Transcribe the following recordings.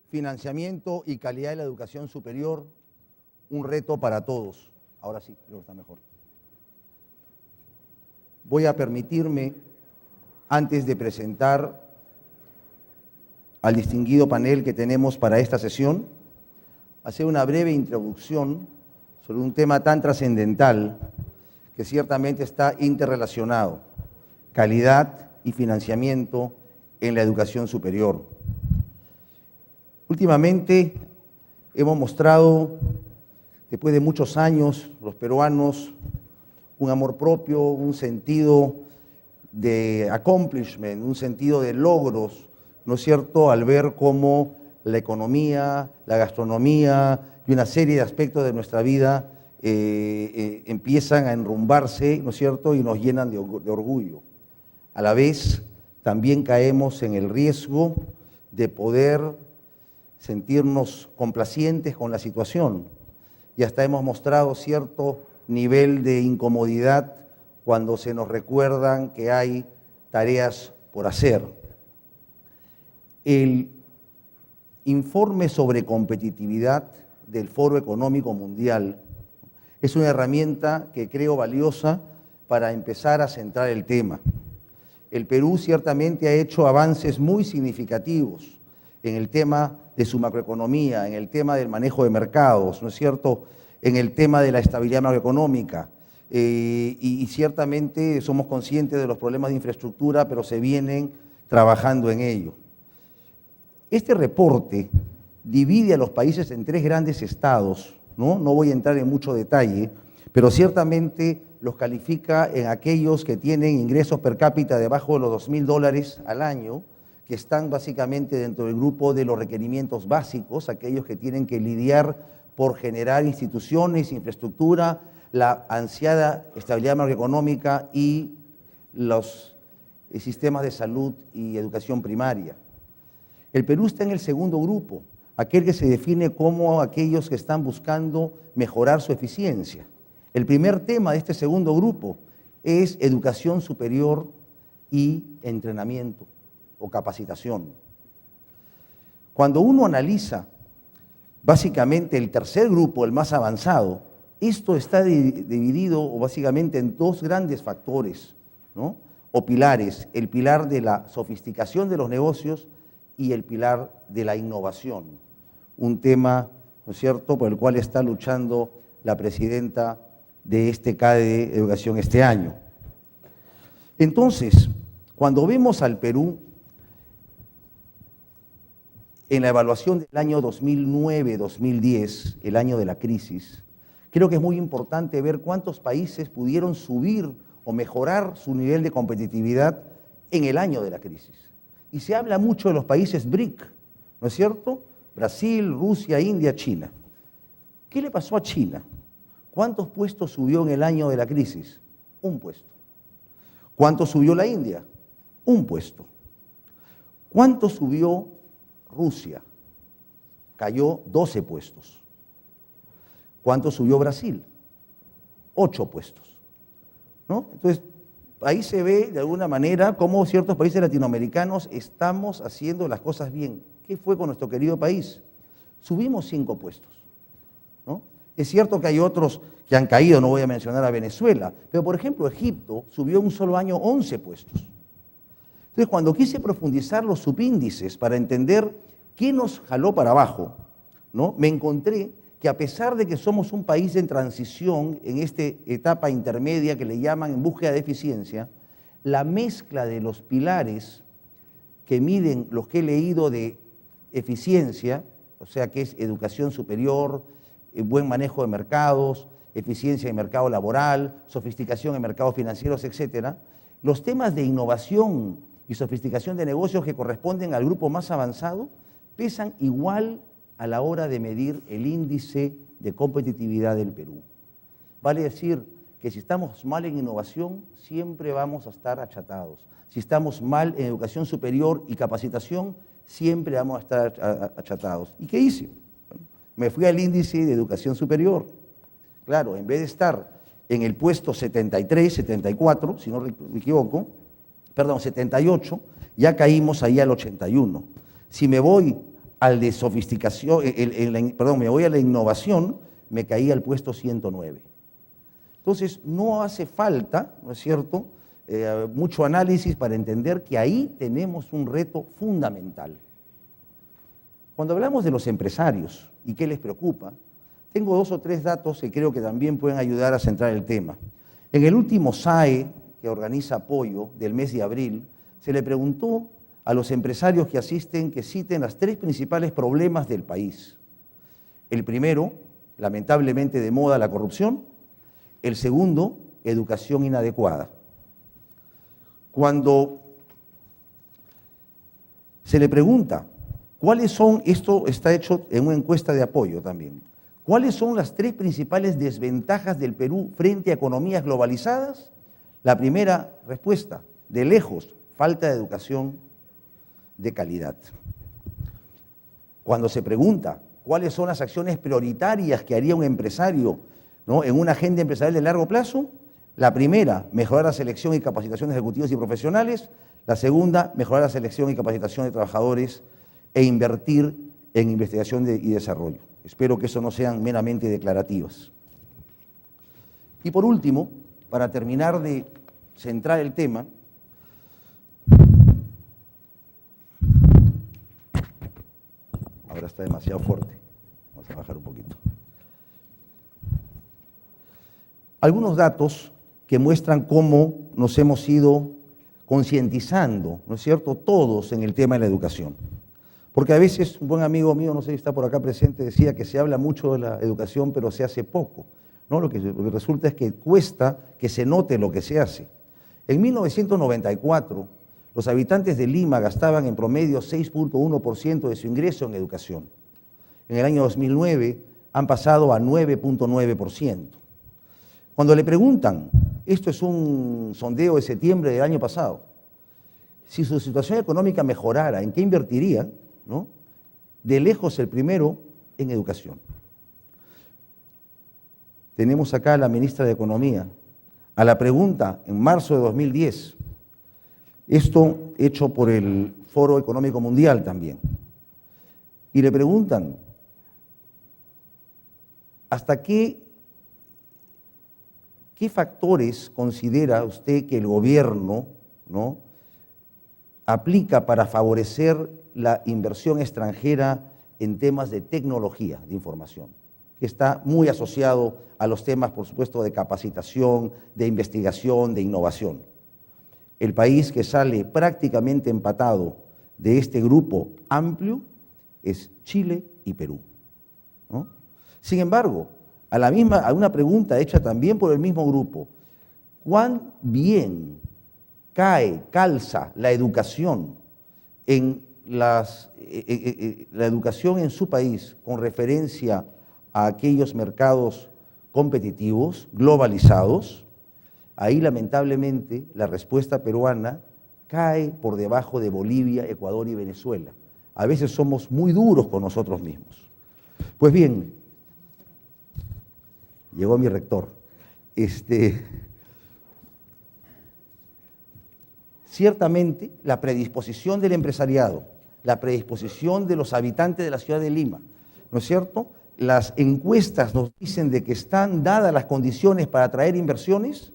financiamiento y calidad de la educación superior, un reto para todos. Ahora sí, creo que está mejor. Voy a permitirme, antes de presentar al distinguido panel que tenemos para esta sesión, hacer una breve introducción sobre un tema tan trascendental que ciertamente está interrelacionado: calidad y financiamiento en la educación superior. Últimamente hemos mostrado, después de muchos años, los peruanos, un amor propio, un sentido de accomplishment, un sentido de logros, ¿no es cierto?, al ver cómo la economía, la gastronomía y una serie de aspectos de nuestra vida empiezan a enrumbarse, ¿no es cierto?, y nos llenan de orgullo. A la vez, también caemos en el riesgo de poder sentirnos complacientes con la situación, y hasta hemos mostrado cierto nivel de incomodidad cuando se nos recuerdan que hay tareas por hacer. El informe sobre competitividad del Foro Económico Mundial es una herramienta que creo valiosa para empezar a centrar el tema. El Perú ciertamente ha hecho avances muy significativos en el tema de su macroeconomía, en el tema del manejo de mercados, ¿no es cierto?, en el tema de la estabilidad macroeconómica, y ciertamente somos conscientes de los problemas de infraestructura, pero se vienen trabajando en ello. Este reporte divide a los países en tres grandes estados, ¿no? No voy a entrar en mucho detalle, pero ciertamente los califica en aquellos que tienen ingresos per cápita debajo de los $2.000 al año, que están básicamente dentro del grupo de los requerimientos básicos, aquellos que tienen que lidiar por generar instituciones, infraestructura, la ansiada estabilidad macroeconómica y los sistemas de salud y educación primaria. El Perú está en el segundo grupo, aquel que se define como aquellos que están buscando mejorar su eficiencia. El primer tema de este segundo grupo es educación superior y entrenamiento o capacitación. Cuando uno analiza básicamente el tercer grupo, el más avanzado, esto está dividido básicamente en dos grandes factores, ¿no?, o pilares: el pilar de la sofisticación de los negocios y el pilar de la innovación, un tema, ¿no es cierto?, por el cual está luchando la presidenta de este CADE de Educación este año. Entonces, cuando vemos al Perú en la evaluación del año 2009-2010, el año de la crisis, creo que es muy importante ver cuántos países pudieron subir o mejorar su nivel de competitividad en el año de la crisis. Y se habla mucho de los países BRIC, ¿no es cierto? Brasil, Rusia, India, China. ¿Qué le pasó a China? ¿Cuántos puestos subió en el año de la crisis? Un puesto. ¿Cuánto subió la India? Un puesto. ¿Cuánto subió Rusia? Cayó 12 puestos. ¿Cuánto subió Brasil? 8 puestos, ¿no? Entonces, ahí se ve de alguna manera cómo ciertos países latinoamericanos estamos haciendo las cosas bien. ¿Qué fue con nuestro querido país? Subimos 5 puestos, ¿no? Es cierto que hay otros que han caído, no voy a mencionar a Venezuela, pero por ejemplo Egipto subió en un solo año 11 puestos. Entonces, cuando quise profundizar los subíndices para entender qué nos jaló para abajo, ¿no?, me encontré que a pesar de que somos un país en transición, en esta etapa intermedia que le llaman en búsqueda de eficiencia, la mezcla de los pilares que miden los que he leído de eficiencia, o sea que es educación superior, buen manejo de mercados, eficiencia en mercado laboral, sofisticación en mercados financieros, etcétera, los temas de innovación y sofisticación de negocios que corresponden al grupo más avanzado pesan igual a la hora de medir el índice de competitividad del Perú. Vale decir que si estamos mal en innovación, siempre vamos a estar achatados. Si estamos mal en educación superior y capacitación, siempre vamos a estar achatados. ¿Y qué hice? Bueno, me fui al índice de educación superior. Claro, en vez de estar en el puesto 73, 74, si no me equivoco, perdón, 78, ya caímos ahí al 81. Si me voy al de sofisticación, perdón, me voy a la innovación, me caí al puesto 109. Entonces, no hace falta, ¿no es cierto?, mucho análisis para entender que ahí tenemos un reto fundamental. Cuando hablamos de los empresarios y qué les preocupa, tengo 2 o 3 datos que creo que también pueden ayudar a centrar el tema. En el último SAE, que organiza Apoyo, del mes de abril, se le preguntó a los empresarios que asisten que citen las 3 principales problemas del país. El primero, lamentablemente de moda, la corrupción. El segundo, educación inadecuada. Cuando se le pregunta cuáles son, esto está hecho en una encuesta de Apoyo también, ¿cuáles son las 3 principales desventajas del Perú frente a economías globalizadas? La primera respuesta, de lejos, falta de educación de calidad. Cuando se pregunta cuáles son las acciones prioritarias que haría un empresario, ¿no?, en una agenda empresarial de largo plazo, la primera, mejorar la selección y capacitación de ejecutivos y profesionales. La segunda, mejorar la selección y capacitación de trabajadores e invertir en investigación y desarrollo. Espero que eso no sean meramente declarativas. Y por último, para terminar de centrar el tema, ahora está demasiado fuerte, vamos a bajar un poquito. Algunos datos que muestran cómo nos hemos ido concientizando, ¿no es cierto?, todos en el tema de la educación. Porque a veces un buen amigo mío, no sé si está por acá presente, decía que se habla mucho de la educación, pero se hace poco, ¿no? Lo que resulta es que cuesta que se note lo que se hace. En 1994, los habitantes de Lima gastaban en promedio 6.1% de su ingreso en educación. En el año 2009 han pasado a 9.9%. Cuando le preguntan, esto es un sondeo de septiembre del año pasado, si su situación económica mejorara, ¿en qué invertiría?, ¿no? De lejos el primero, en educación. Tenemos acá a la ministra de Economía. A la pregunta, en marzo de 2010, esto hecho por el Foro Económico Mundial también, y le preguntan, ¿hasta qué factores considera usted que el gobierno, ¿no?, aplica para favorecer la inversión extranjera en temas de tecnología de información, que está muy asociado a los temas, por supuesto, de capacitación, de investigación, de innovación? El país que sale prácticamente empatado de este grupo amplio es Chile y Perú, ¿no? Sin embargo, a una pregunta hecha también por el mismo grupo, ¿cuán bien calza la educación en la educación en su país con referencia a aquellos mercados competitivos, globalizados? Ahí lamentablemente la respuesta peruana cae por debajo de Bolivia, Ecuador y Venezuela. A veces somos muy duros con nosotros mismos. Pues bien, llegó mi rector. Ciertamente, la predisposición del empresariado, la predisposición de los habitantes de la ciudad de Lima, ¿no es cierto? Las encuestas nos dicen de que están dadas las condiciones para atraer inversiones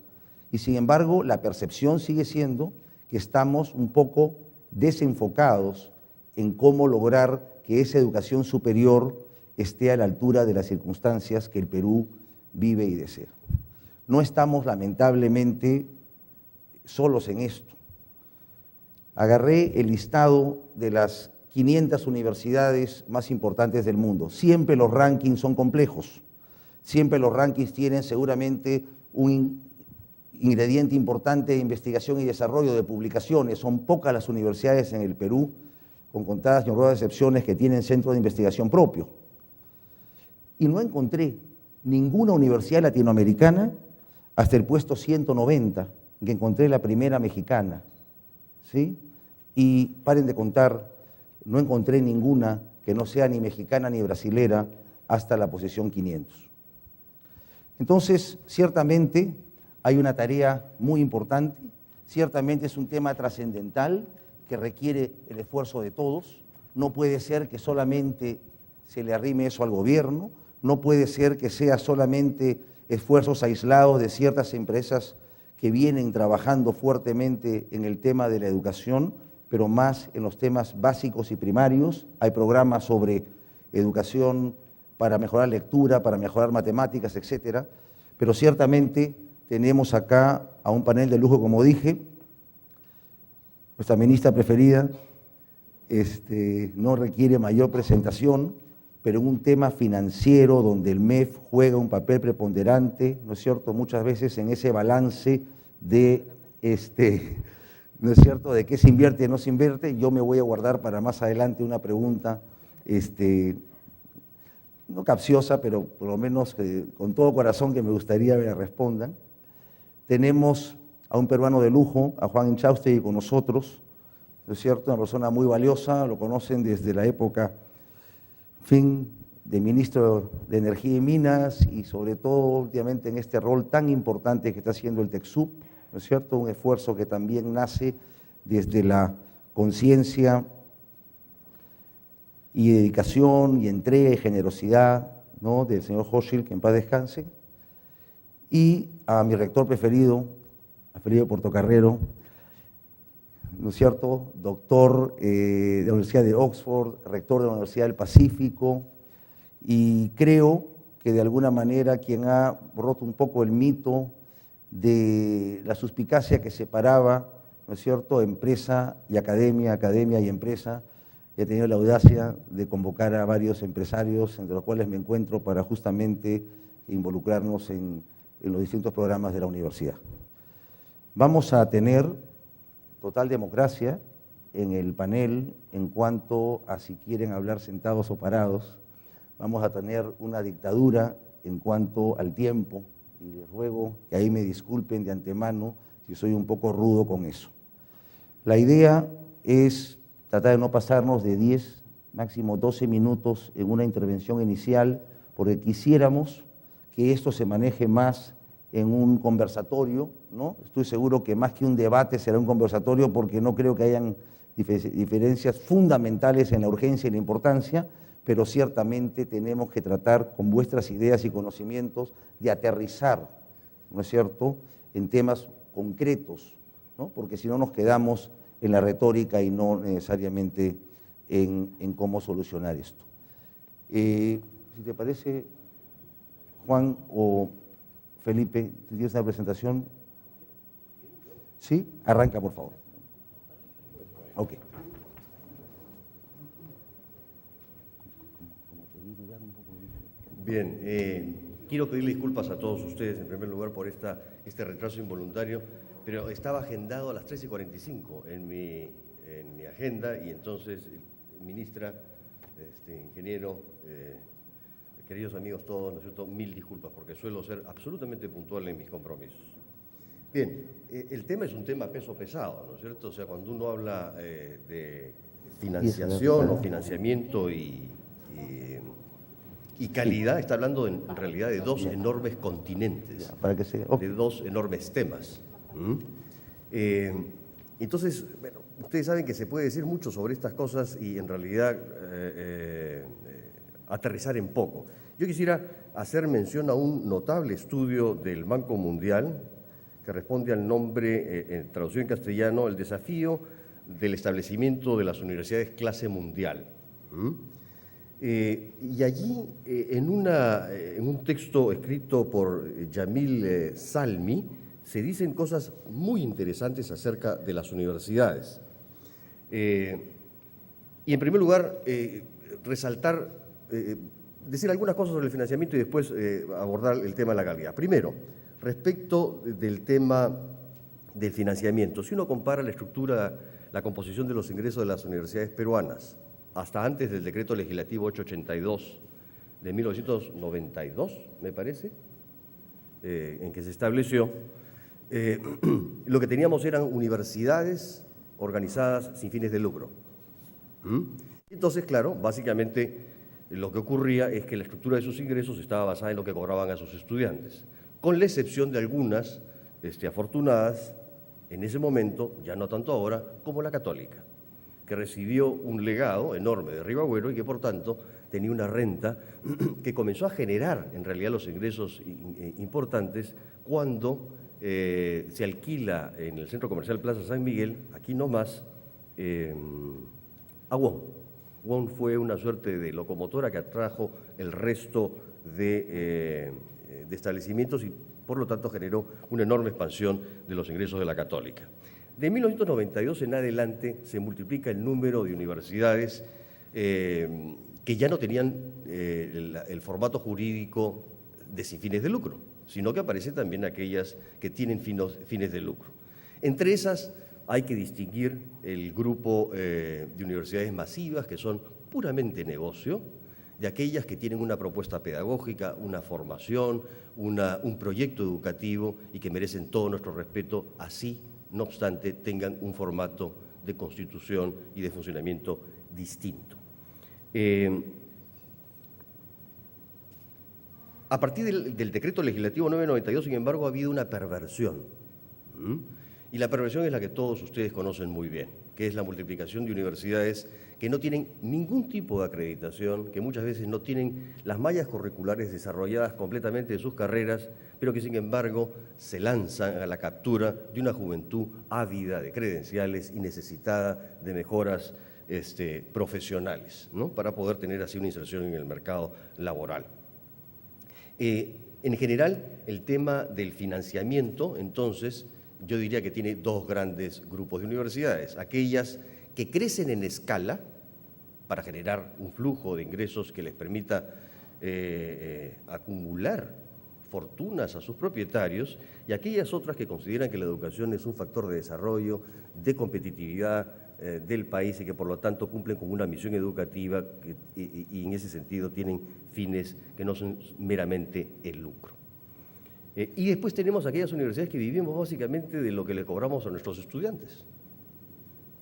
y, sin embargo, la percepción sigue siendo que estamos un poco desenfocados en cómo lograr que esa educación superior esté a la altura de las circunstancias que el Perú vive y desea. No estamos, lamentablemente, solos en esto. Agarré el listado de las 500 universidades más importantes del mundo. Siempre los rankings son complejos. Siempre los rankings tienen seguramente un ingrediente importante de investigación y desarrollo, de publicaciones. Son pocas las universidades en el Perú, con contadas y honrosas excepciones, que tienen centro de investigación propio. Y no encontré ninguna universidad latinoamericana hasta el puesto 190, que encontré la primera mexicana, ¿sí? Y paren de contar, no encontré ninguna que no sea ni mexicana ni brasilera hasta la posición 500. Entonces, ciertamente hay una tarea muy importante, ciertamente es un tema trascendental que requiere el esfuerzo de todos, No puede ser que solamente se le arrime eso al gobierno, no puede ser que sea solamente esfuerzos aislados de ciertas empresas que vienen trabajando fuertemente en el tema de la educación, pero más en los temas básicos y primarios. Hay programas sobre educación para mejorar lectura, para mejorar matemáticas, etcétera, pero ciertamente tenemos acá a un panel de lujo, como dije. Nuestra ministra preferida no requiere mayor presentación, pero en un tema financiero donde el MEF juega un papel preponderante, ¿no es cierto?, muchas veces en ese balance de, ¿no es cierto?, de qué se invierte y no se invierte. Yo me voy a guardar para más adelante una pregunta, no capciosa, pero por lo menos con todo corazón que me gustaría que me respondan. Tenemos a un peruano de lujo, a Juan Inchaustegui, con nosotros, ¿no es cierto?, una persona muy valiosa, lo conocen desde la época, de ministro de Energía y Minas, y sobre todo últimamente en este rol tan importante que está haciendo el TECSUP, ¿no es cierto?, un esfuerzo que también nace desde la conciencia y dedicación y entrega y generosidad, ¿no?, del señor Hochschild, que en paz descanse, y a mi rector preferido, a Felipe Portocarrero, ¿no es cierto?, doctor de la Universidad de Oxford, rector de la Universidad del Pacífico, y creo que de alguna manera quien ha roto un poco el mito de la suspicacia que separaba, ¿no es cierto?, empresa y academia, academia y empresa. He tenido la audacia de convocar a varios empresarios, entre los cuales me encuentro, para justamente involucrarnos en los distintos programas de la universidad. Vamos a tener total democracia en el panel en cuanto a si quieren hablar sentados o parados. Vamos a tener una dictadura en cuanto al tiempo, y les ruego que ahí me disculpen de antemano si soy un poco rudo con eso. La idea es tratar de no pasarnos de 10, máximo 12 minutos en una intervención inicial, porque quisiéramos que esto se maneje más en un conversatorio, ¿no? Estoy seguro que más que un debate será un conversatorio, porque no creo que hayan diferencias fundamentales en la urgencia y la importancia, pero ciertamente tenemos que tratar con vuestras ideas y conocimientos de aterrizar, ¿no es cierto?, en temas concretos, ¿no?, porque si no nos quedamos en la retórica y no necesariamente en cómo solucionar esto. Si te parece, Juan o Felipe, ¿tienes una presentación? ¿Sí? Arranca, por favor. Ok. Bien, quiero pedirle disculpas a todos ustedes, en primer lugar, por este retraso involuntario, pero estaba agendado a las 13:45 en mi agenda, y entonces, ministra, ingeniero, queridos amigos todos, ¿no es cierto?, mil disculpas, porque suelo ser absolutamente puntual en mis compromisos. Bien, el tema es un tema peso pesado, ¿no es cierto? O sea, cuando uno habla de financiación o financiamiento y calidad, está hablando en realidad de dos enormes continentes, de dos enormes temas. Entonces, bueno, ustedes saben que se puede decir mucho sobre estas cosas y en realidad aterrizar en poco. Yo quisiera hacer mención a un notable estudio del Banco Mundial que responde al nombre, traducido en castellano, El desafío del establecimiento de las universidades clase mundial. Y allí, en un texto escrito por Jamil Salmi, se dicen cosas muy interesantes acerca de las universidades. Y en primer lugar, resaltar, decir algunas cosas sobre el financiamiento y después abordar el tema de la calidad. Primero, respecto del tema del financiamiento, si uno compara la estructura, la composición de los ingresos de las universidades peruanas hasta antes del decreto legislativo 882 de 1992, me parece, en que se estableció, lo que teníamos eran universidades organizadas sin fines de lucro. Entonces, claro, básicamente lo que ocurría es que la estructura de sus ingresos estaba basada en lo que cobraban a sus estudiantes, con la excepción de algunas afortunadas en ese momento, ya no tanto ahora, como la católica. que recibió un legado enorme de Ribagüero y que por tanto tenía una renta que comenzó a generar en realidad los ingresos importantes cuando se alquila en el Centro Comercial Plaza San Miguel, aquí nomás, a WOM. WOM fue una suerte de locomotora que atrajo el resto de establecimientos y por lo tanto generó una enorme expansión de los ingresos de la Católica. De 1992 en adelante se multiplica el número de universidades que ya no tenían el formato jurídico de sin fines de lucro, sino que aparecen también aquellas que tienen fines de lucro. Entre esas hay que distinguir el grupo de universidades masivas, que son puramente negocio, de aquellas que tienen una propuesta pedagógica, una formación, un proyecto educativo y que merecen todo nuestro respeto, así, no obstante, tengan un formato de constitución y de funcionamiento distinto. A partir del decreto legislativo 992, sin embargo, ha habido una perversión. Y la perversión es la que todos ustedes conocen muy bien, que es la multiplicación de universidades que no tienen ningún tipo de acreditación, que muchas veces no tienen las mallas curriculares desarrolladas completamente de sus carreras, pero que sin embargo se lanzan a la captura de una juventud ávida de credenciales y necesitada de mejoras profesionales, ¿no?, para poder tener así una inserción en el mercado laboral. En general, el tema del financiamiento, entonces, yo diría que tiene dos grandes grupos de universidades: aquellas que crecen en escala para generar un flujo de ingresos que les permita acumular fortunas a sus propietarios, y aquellas otras que consideran que la educación es un factor de desarrollo, de competitividad del país y que por lo tanto cumplen con una misión educativa y en ese sentido tienen fines que no son meramente el lucro. Y después tenemos aquellas universidades que vivimos básicamente de lo que le cobramos a nuestros estudiantes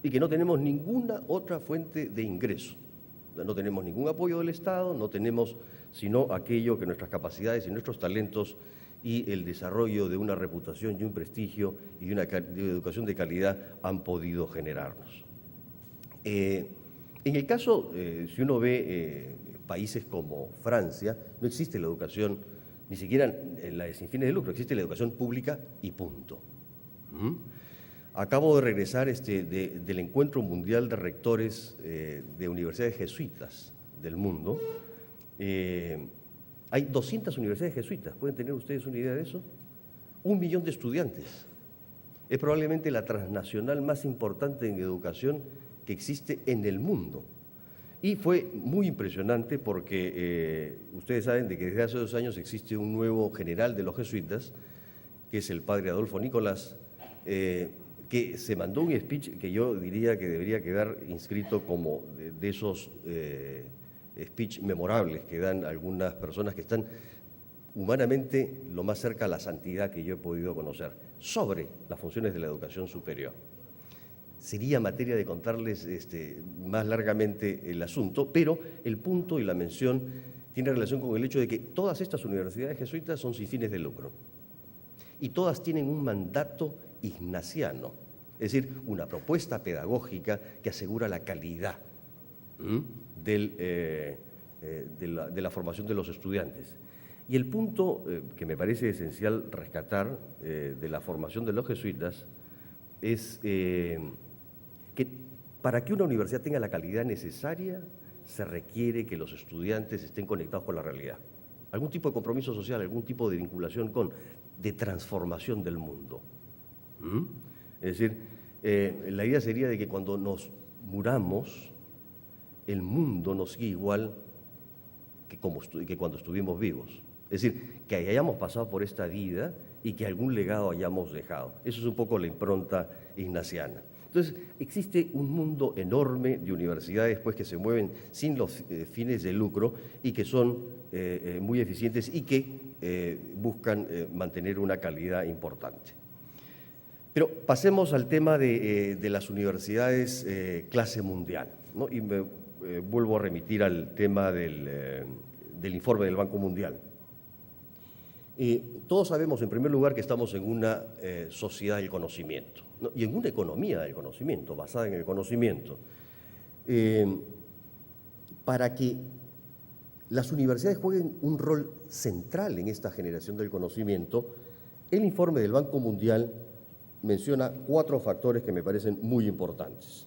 y que no tenemos ninguna otra fuente de ingreso. No tenemos ningún apoyo del Estado, no tenemos sino aquello que nuestras capacidades y nuestros talentos y el desarrollo de una reputación y un prestigio y de una educación de calidad han podido generarnos. En el caso, si uno ve países como Francia, no existe la educación, ni siquiera la de sin fines de lucro, existe la educación pública y punto. Acabo de regresar del Encuentro Mundial de Rectores de Universidades Jesuitas del mundo. Hay 200 universidades jesuitas, ¿pueden tener ustedes una idea de eso? 1 millón de estudiantes. Es probablemente la transnacional más importante en educación que existe en el mundo. Y fue muy impresionante porque ustedes saben de que desde hace 2 años existe un nuevo general de los jesuitas, que es el padre Adolfo Nicolás, que se mandó un speech que yo diría que debería quedar inscrito como de esos speech memorables que dan algunas personas que están humanamente lo más cerca a la santidad que yo he podido conocer, sobre las funciones de la educación superior. Sería materia de contarles más largamente el asunto, pero el punto y la mención tiene relación con el hecho de que todas estas universidades jesuitas son sin fines de lucro y todas tienen un mandato ignaciano, es decir, una propuesta pedagógica que asegura la calidad de la formación de los estudiantes. Y el punto que me parece esencial rescatar de la formación de los jesuitas es que para que una universidad tenga la calidad necesaria se requiere que los estudiantes estén conectados con la realidad. Algún tipo de compromiso social, algún tipo de vinculación de transformación del mundo. Es decir, la idea sería de que cuando nos muramos, el mundo nos sigue igual que cuando estuvimos vivos. Es decir, que hayamos pasado por esta vida y que algún legado hayamos dejado. Eso es un poco la impronta ignaciana. Entonces, existe un mundo enorme de universidades pues, que se mueven sin los fines de lucro y que son muy eficientes y que buscan mantener una calidad importante. Pero pasemos al tema de las universidades clase mundial, ¿no? Y me vuelvo a remitir al tema del informe del Banco Mundial. Todos sabemos, en primer lugar, que estamos en una sociedad del conocimiento, ¿no? Y en una economía del conocimiento, basada en el conocimiento. para que las universidades jueguen un rol central en esta generación del conocimiento, el informe del Banco Mundial menciona 4 factores que me parecen muy importantes.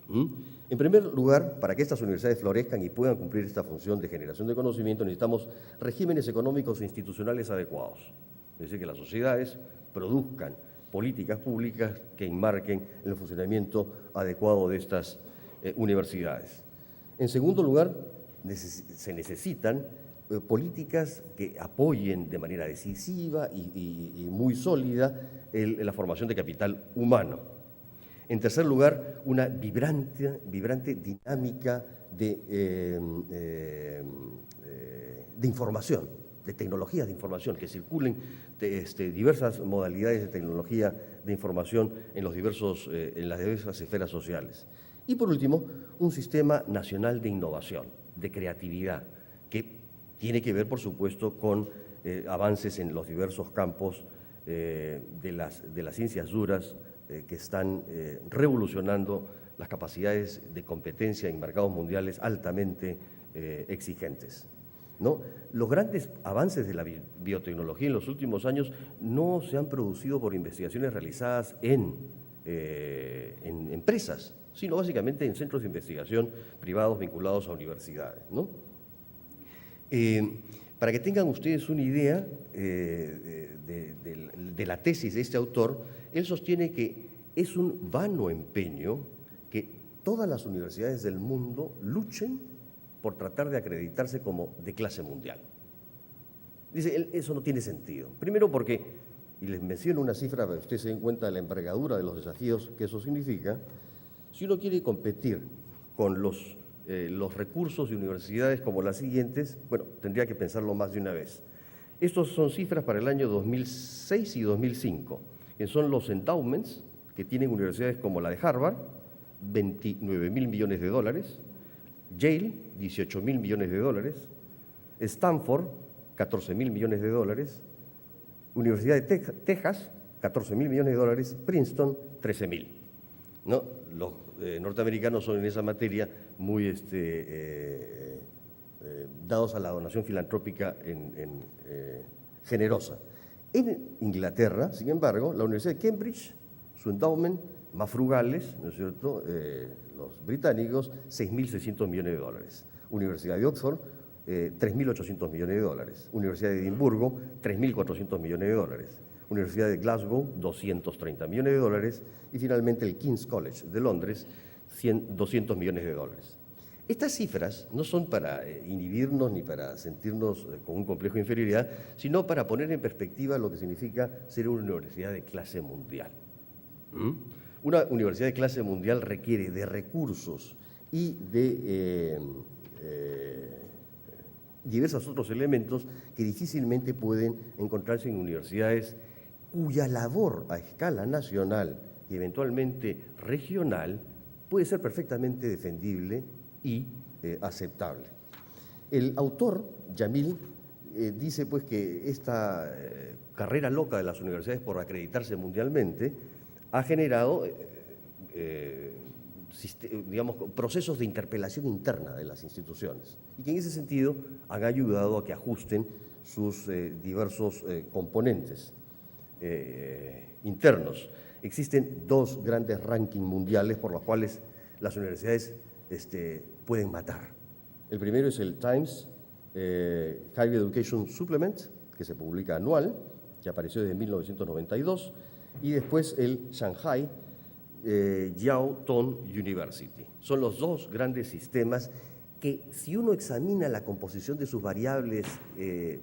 En primer lugar, para que estas universidades florezcan y puedan cumplir esta función de generación de conocimiento, necesitamos regímenes económicos e institucionales adecuados. Es decir, que las sociedades produzcan políticas públicas que enmarquen el funcionamiento adecuado de estas universidades. En segundo lugar, se necesitan políticas que apoyen de manera decisiva y muy sólida la formación de capital humano. En tercer lugar, una vibrante dinámica de información, de tecnologías de información, que circulen diversas modalidades de tecnología de información en las diversas esferas sociales. Y por último, un sistema nacional de innovación, de creatividad, que tiene que ver, por supuesto, con avances en los diversos campos de las ciencias duras que están revolucionando las capacidades de competencia en mercados mundiales altamente exigentes, ¿no? Los grandes avances de la biotecnología en los últimos años no se han producido por investigaciones realizadas en empresas, sino básicamente en centros de investigación privados vinculados a universidades, ¿no? Para que tengan ustedes una idea de la tesis de este autor, él sostiene que es un vano empeño que todas las universidades del mundo luchen por tratar de acreditarse como de clase mundial. Dice, eso no tiene sentido. Primero porque, y les menciono una cifra para que ustedes se den cuenta de la envergadura de los desafíos que eso significa, si uno quiere competir con los recursos de universidades como las siguientes, bueno, tendría que pensarlo más de una vez. Estos son cifras para el año 2006 y 2005, que son los endowments que tienen universidades como la de Harvard, 29.000 millones de dólares, Yale, 18.000 millones de dólares, Stanford, 14.000 millones de dólares, Universidad de Texas, 14.000 millones de dólares, Princeton, 13.000. ¿No? Los norteamericanos son en esa materia muy dados a la donación filantrópica generosa. En Inglaterra, sin embargo, la Universidad de Cambridge, su endowment, más frugales, ¿no es cierto?, los británicos, 6.600 millones de dólares. Universidad de Oxford, 3.800 millones de dólares. Universidad de Edimburgo, 3.400 millones de dólares. Universidad de Glasgow, 230 millones de dólares. Y finalmente el King's College de Londres, 200 millones de dólares. Estas cifras no son para inhibirnos ni para sentirnos con un complejo de inferioridad, sino para poner en perspectiva lo que significa ser una universidad de clase mundial. Una universidad de clase mundial requiere de recursos y de diversos otros elementos que difícilmente pueden encontrarse en universidades cuya labor a escala nacional y eventualmente regional puede ser perfectamente defendible y aceptable. El autor, Jamil, dice pues que esta carrera loca de las universidades por acreditarse mundialmente ha generado digamos, procesos de interpelación interna de las instituciones y que en ese sentido han ayudado a que ajusten sus diversos componentes internos. Existen 2 grandes rankings mundiales por los cuales las universidades pueden matar. El primero es el Times Higher Education Supplement, que se publica anual, que apareció desde 1992, y después el Shanghai Jiao Tong University. Son los 2 grandes sistemas que, si uno examina la composición de sus variables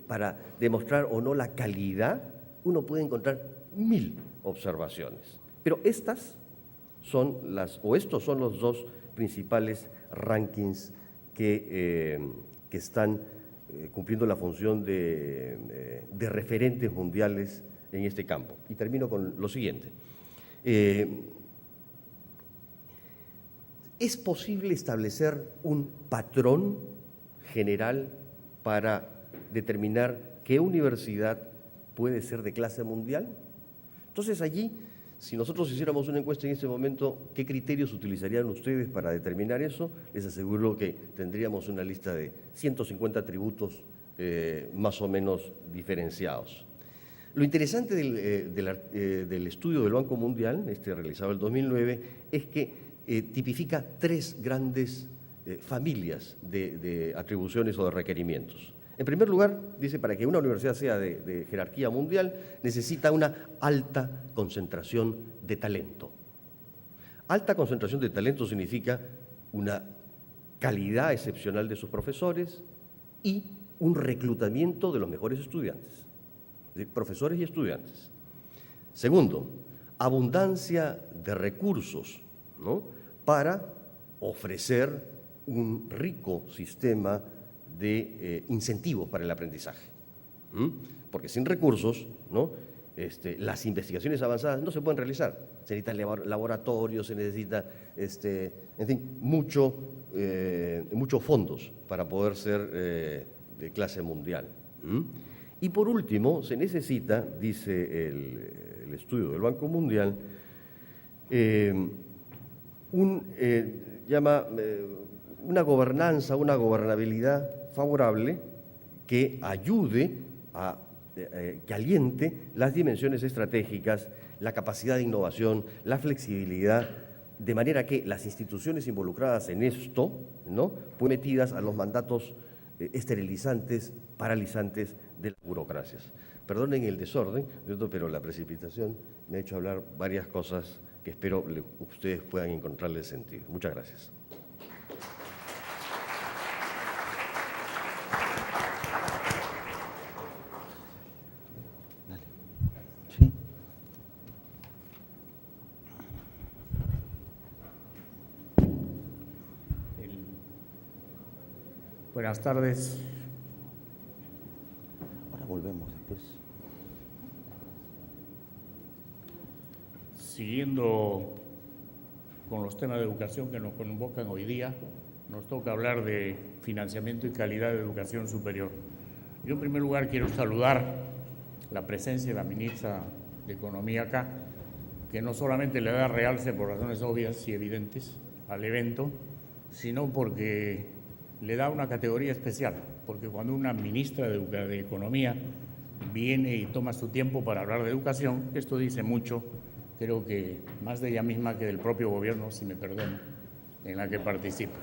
para demostrar o no la calidad, uno puede encontrar 1000 observaciones. Pero estos son los 2 principales rankings que están cumpliendo la función de referentes mundiales en este campo. Y termino con lo siguiente. ¿Es posible establecer un patrón general para determinar qué universidad puede ser de clase mundial? Entonces allí Si nosotros hiciéramos una encuesta en este momento, ¿qué criterios utilizarían ustedes para determinar eso? Les aseguro que tendríamos una lista de 150 tributos más o menos diferenciados. Lo interesante del estudio del Banco Mundial, realizado en el 2009, es que tipifica 3 grandes familias de atribuciones o de requerimientos. En primer lugar, dice, para que una universidad sea de jerarquía mundial, necesita una alta concentración de talento. Alta concentración de talento significa una calidad excepcional de sus profesores y un reclutamiento de los mejores estudiantes, de profesores y estudiantes. Segundo, abundancia de recursos, ¿no?, para ofrecer un rico sistema de incentivos para el aprendizaje. Porque sin recursos, ¿no?, las investigaciones avanzadas no se pueden realizar. Se necesitan laboratorios, se necesita, en fin, muchos fondos para poder ser de clase mundial. Y por último, se necesita, dice el estudio del Banco Mundial, una gobernanza, una gobernabilidad favorable que ayude a que aliente las dimensiones estratégicas, la capacidad de innovación, la flexibilidad, de manera que las instituciones involucradas en esto, ¿no?, pueden metidas a los mandatos esterilizantes, paralizantes de las burocracias. Perdonen el desorden, pero la precipitación me ha hecho hablar varias cosas que espero ustedes puedan encontrarle sentido. Muchas gracias. Sí. Buenas tardes. Ahora volvemos después. Siguiendo con los temas de educación que nos convocan hoy día, nos toca hablar de financiamiento y calidad de educación superior. Yo en primer lugar quiero saludar la presencia de la ministra de Economía acá, que no solamente le da realce por razones obvias y evidentes al evento, sino porque le da una categoría especial, porque cuando una ministra de Economía viene y toma su tiempo para hablar de educación, esto dice mucho, creo que más de ella misma que del propio gobierno, si me perdona, en la que participa.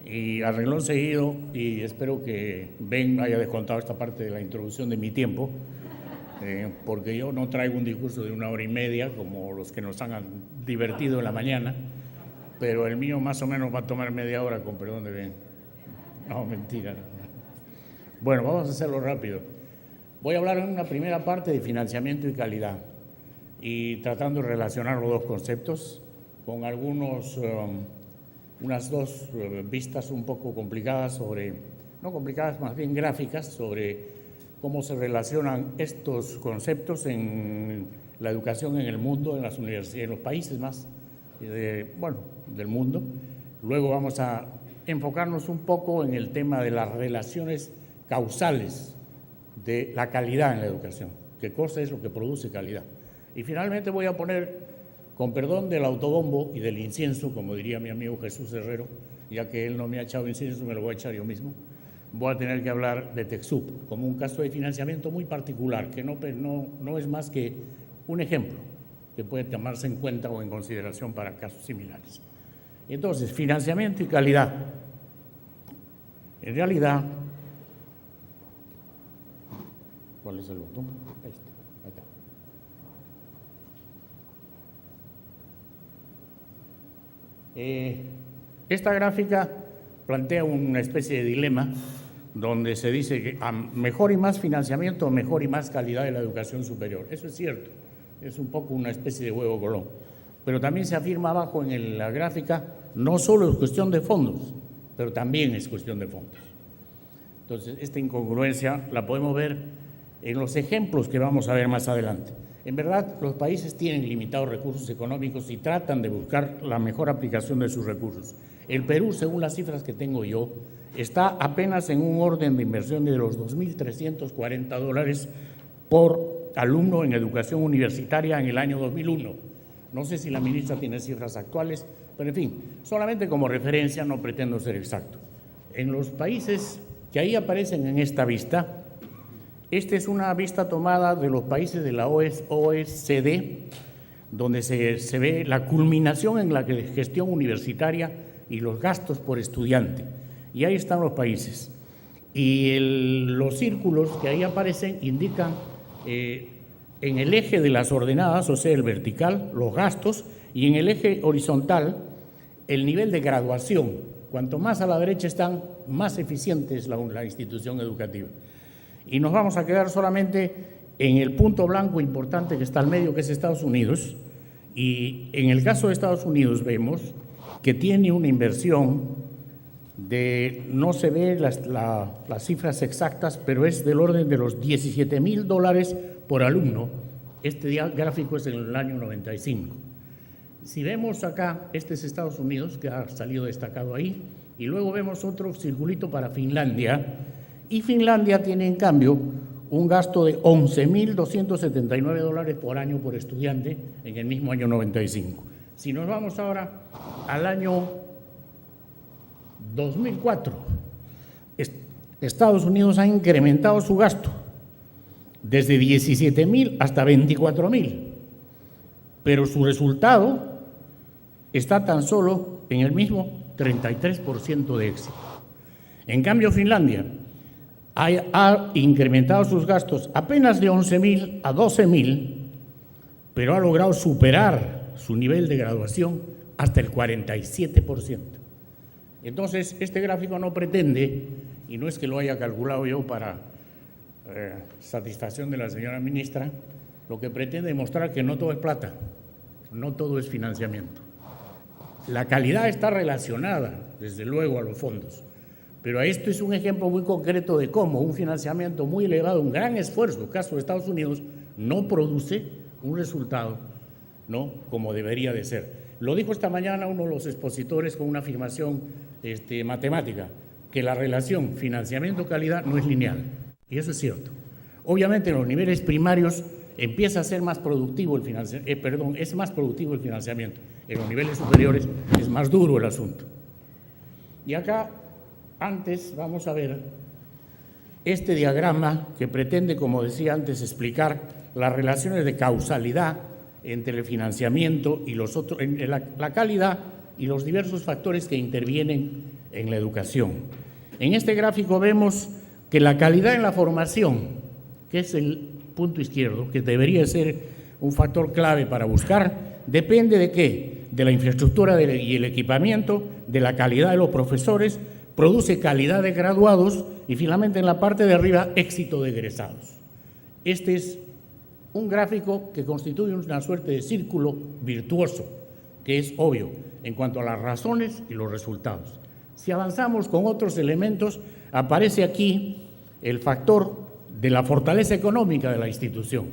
Y a renglón seguido, y espero que Ben haya descontado esta parte de la introducción de mi tiempo, porque yo no traigo un discurso de 1 hora y media como los que nos han divertido en la mañana, pero el mío más o menos va a tomar media hora, con perdón de Ben. No, mentira. Bueno, vamos a hacerlo rápido. Voy a hablar en una primera parte de financiamiento y calidad, y tratando de relacionar los dos conceptos con unas dos vistas un poco complicadas no complicadas, más bien gráficas, sobre cómo se relacionan estos conceptos en la educación en el mundo, en las universidades, en los países más, del mundo. Luego vamos a enfocarnos un poco en el tema de las relaciones causales de la calidad en la educación. ¿Qué cosa es lo que produce calidad? Y finalmente voy a poner, con perdón del autobombo y del incienso, como diría mi amigo Jesús Herrero, ya que él no me ha echado incienso, me lo voy a echar yo mismo, voy a tener que hablar de TecSoup como un caso de financiamiento muy particular, que no es más que un ejemplo que puede tomarse en cuenta o en consideración para casos similares. Entonces, financiamiento y calidad. En realidad, ¿cuál es el botón? Ahí está. Esta gráfica plantea una especie de dilema donde se dice que a mejor y más financiamiento, mejor y más calidad de la educación superior. Eso es cierto, es un poco una especie de huevo colón. Pero también se afirma abajo en la gráfica, no solo es cuestión de fondos, pero también es cuestión de fondos. Entonces, esta incongruencia la podemos ver en los ejemplos que vamos a ver más adelante. En verdad, los países tienen limitados recursos económicos y tratan de buscar la mejor aplicación de sus recursos. El Perú, según las cifras que tengo yo, está apenas en un orden de inversión de los $2.340 por alumno en educación universitaria en el año 2001. No sé si la ministra tiene cifras actuales, pero en fin, solamente como referencia, no pretendo ser exacto. En los países que ahí aparecen en esta vista, esta es una vista tomada de los países de la OECD, donde se ve la culminación en la gestión universitaria y los gastos por estudiante. Y ahí están los países. Y los círculos que ahí aparecen indican en el eje de las ordenadas, o sea, el vertical, los gastos, y en el eje horizontal, el nivel de graduación. Cuanto más a la derecha están, más eficiente es la institución educativa. Y nos vamos a quedar solamente en el punto blanco importante que está al medio, que es Estados Unidos. Y en el caso de Estados Unidos vemos que tiene una inversión de, no se ve las cifras exactas, pero es del orden de los $17,000 por alumno. Este gráfico es en el año 95. Si vemos acá, este es Estados Unidos, que ha salido destacado ahí, y luego vemos otro circulito para Finlandia, y Finlandia tiene en cambio un gasto de $11,279 por año por estudiante en el mismo año 95. Si nos vamos ahora al año 2004, Estados Unidos ha incrementado su gasto desde 17,000 hasta 24,000, pero su resultado está tan solo en el mismo 33% de éxito. En cambio, Finlandia ha incrementado sus gastos apenas de 11,000 a 12,000, pero ha logrado superar su nivel de graduación hasta el 47%. Entonces, este gráfico no pretende, y no es que lo haya calculado yo para satisfacción de la señora ministra, lo que pretende demostrar que no todo es plata, no todo es financiamiento. La calidad está relacionada, desde luego, a los fondos, pero esto es un ejemplo muy concreto de cómo un financiamiento muy elevado, un gran esfuerzo, caso de Estados Unidos, no produce un resultado, ¿no?, como debería de ser. Lo dijo esta mañana uno de los expositores con una afirmación matemática, que la relación financiamiento-calidad no es lineal, y eso es cierto. Obviamente en los niveles primarios empieza a ser más productivo el financiamiento, es más productivo el financiamiento. En los niveles superiores es más duro el asunto. Y acá, antes, vamos a ver este diagrama que pretende, como decía antes, explicar las relaciones de causalidad entre el financiamiento y los otros, la calidad y los diversos factores que intervienen en la educación. En este gráfico vemos que la calidad en la formación, que es el punto izquierdo, que debería ser un factor clave para buscar, depende de ¿qué? De la infraestructura y el equipamiento, de la calidad de los profesores, produce calidad de graduados y finalmente en la parte de arriba, éxito de egresados. Este es un gráfico que constituye una suerte de círculo virtuoso, que es obvio en cuanto a las razones y los resultados. Si avanzamos con otros elementos, aparece aquí el factor de la fortaleza económica de la institución,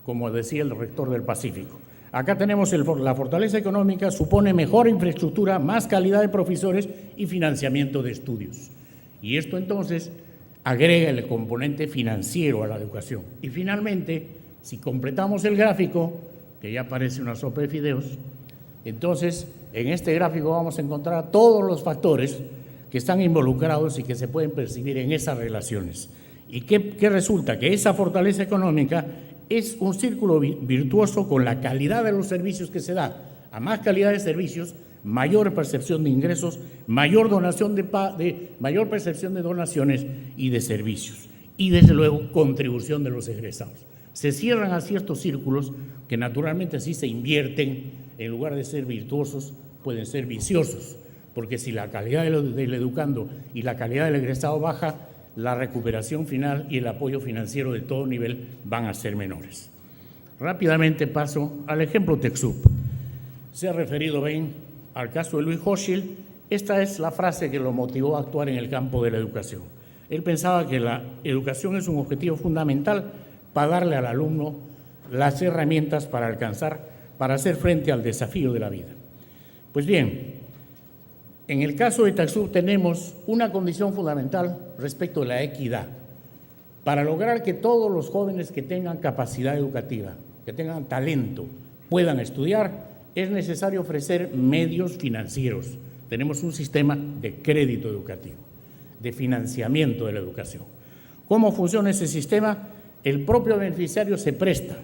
como decía el rector del Pacífico. Acá tenemos la fortaleza económica, supone mejor infraestructura, más calidad de profesores y financiamiento de estudios. Y esto entonces agrega el componente financiero a la educación. Y finalmente, si completamos el gráfico, que ya parece una sopa de fideos, entonces en este gráfico vamos a encontrar todos los factores que están involucrados y que se pueden percibir en esas relaciones. ¿Y qué resulta? Que esa fortaleza económica es un círculo virtuoso con la calidad de los servicios que se da. A más calidad de servicios, mayor percepción de ingresos, mayor percepción de donaciones y de servicios. Y desde luego, contribución de los egresados. Se cierran así estos círculos que naturalmente así se invierten, en lugar de ser virtuosos, pueden ser viciosos, porque si la calidad del educando y la calidad del egresado baja, la recuperación final y el apoyo financiero de todo nivel van a ser menores. Rápidamente paso al ejemplo TechSoup. Se ha referido bien al caso de Louis Hochschild. Esta es la frase que lo motivó a actuar en el campo de la educación. Él pensaba que la educación es un objetivo fundamental para darle al alumno las herramientas para hacer frente al desafío de la vida. Pues bien, En el caso de TACSUB tenemos una condición fundamental respecto de la equidad. Para lograr que todos los jóvenes que tengan capacidad educativa, que tengan talento, puedan estudiar, es necesario ofrecer medios financieros. Tenemos un sistema de crédito educativo, de financiamiento de la educación. ¿Cómo funciona ese sistema? El propio beneficiario se presta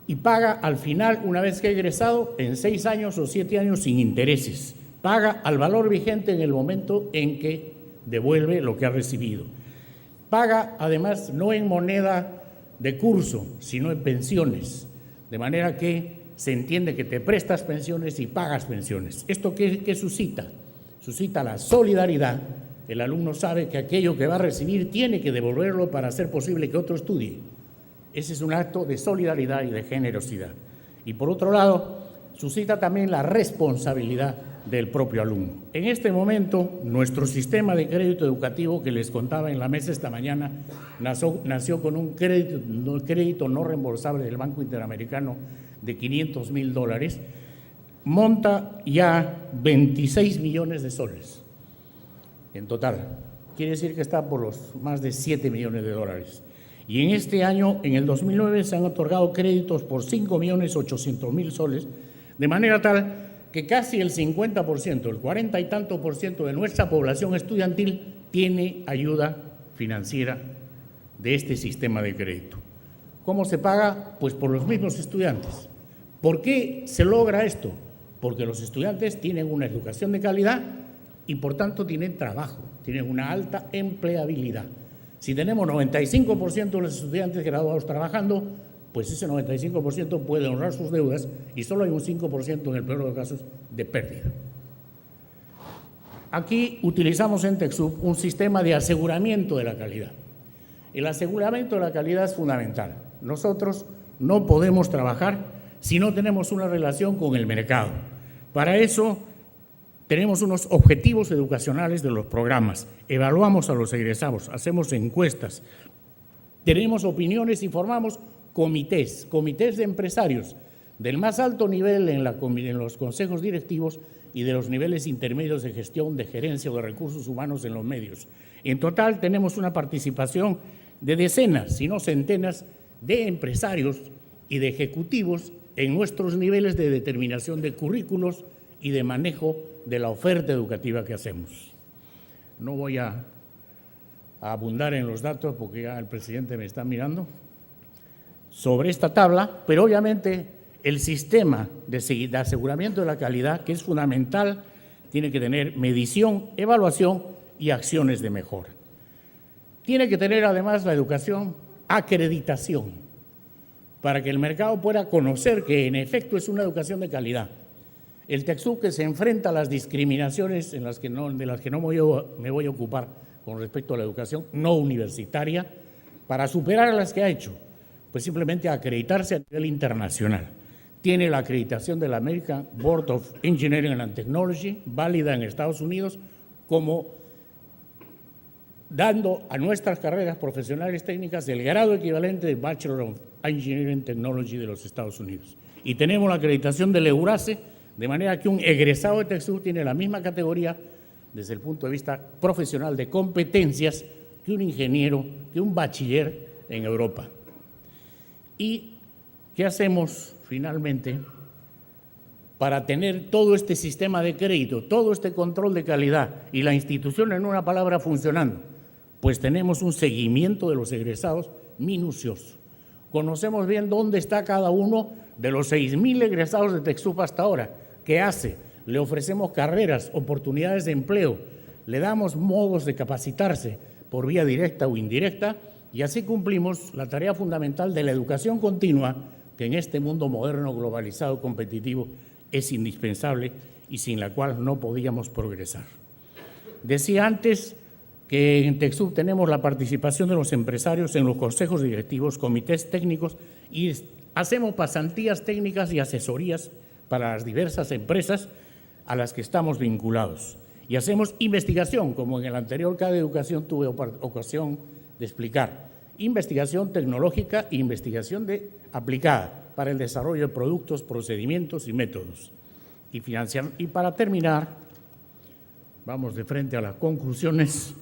y paga al final, una vez que ha egresado, en 6 años o 7 años sin intereses. Paga al valor vigente en el momento en que devuelve lo que ha recibido. Paga, además, no en moneda de curso, sino en pensiones, de manera que se entiende que te prestas pensiones y pagas pensiones. ¿Esto qué suscita? Suscita la solidaridad. El alumno sabe que aquello que va a recibir tiene que devolverlo para hacer posible que otro estudie. Ese es un acto de solidaridad y de generosidad. Y por otro lado, suscita también la responsabilidad del propio alumno. En este momento, nuestro sistema de crédito educativo, que les contaba en la mesa esta mañana, nació con un crédito no reembolsable del Banco Interamericano de $500,000, monta ya 26 millones de soles en total. Quiere decir que está por los más de 7 millones de dólares. Y en este año, en el 2009, se han otorgado créditos por 5.800.000 soles, de manera tal que casi el 50%, el 40 y tanto por ciento de nuestra población estudiantil tiene ayuda financiera de este sistema de crédito. ¿Cómo se paga? Pues por los mismos estudiantes. ¿Por qué se logra esto? Porque los estudiantes tienen una educación de calidad y por tanto tienen trabajo, tienen una alta empleabilidad. Si tenemos 95% de los estudiantes graduados trabajando, pues ese 95% puede honrar sus deudas y solo hay un 5% en el peor de los casos de pérdida. Aquí utilizamos en TECSUB un sistema de aseguramiento de la calidad. El aseguramiento de la calidad es fundamental. Nosotros no podemos trabajar si no tenemos una relación con el mercado. Para eso tenemos unos objetivos educacionales de los programas, evaluamos a los egresados, hacemos encuestas, tenemos opiniones y formamos comités de empresarios del más alto nivel en los consejos directivos y de los niveles intermedios de gestión, de gerencia o de recursos humanos en los medios. En total tenemos una participación de decenas, si no centenas, de empresarios y de ejecutivos en nuestros niveles de determinación de currículos y de manejo de la oferta educativa que hacemos. No voy a abundar en los datos porque ya el presidente me está mirando sobre esta tabla, pero obviamente el sistema de aseguramiento de la calidad, que es fundamental, tiene que tener medición, evaluación y acciones de mejora. Tiene que tener además la educación acreditación para que el mercado pueda conocer que en efecto es una educación de calidad. El TECSUB, que se enfrenta a las discriminaciones de las que no me voy a ocupar con respecto a la educación no universitaria, para superar las que ha hecho, pues simplemente acreditarse a nivel internacional. Tiene la acreditación de la American Board of Engineering and Technology, válida en Estados Unidos, como dando a nuestras carreras profesionales técnicas el grado equivalente de Bachelor of Engineering Technology de los Estados Unidos. Y tenemos la acreditación del EURASE, de manera que un egresado de TECSUB tiene la misma categoría desde el punto de vista profesional de competencias que un ingeniero, que un bachiller en Europa. ¿Y qué hacemos finalmente para tener todo este sistema de crédito, todo este control de calidad y la institución, en una palabra, funcionando? Pues tenemos un seguimiento de los egresados minucioso. Conocemos bien dónde está cada uno de los 6.000 egresados de TECSUB hasta ahora. ¿Qué hace? Le ofrecemos carreras, oportunidades de empleo, le damos modos de capacitarse por vía directa o indirecta y así cumplimos la tarea fundamental de la educación continua, que en este mundo moderno, globalizado, competitivo, es indispensable y sin la cual no podíamos progresar. Decía antes que en TECSUB tenemos la participación de los empresarios en los consejos directivos, comités técnicos y hacemos pasantías técnicas y asesorías para las diversas empresas a las que estamos vinculados. Y hacemos investigación, como en el anterior CADE de Educación tuve ocasión de explicar, investigación tecnológica e investigación aplicada para el desarrollo de productos, procedimientos y métodos. Y para terminar, vamos de frente a las conclusiones.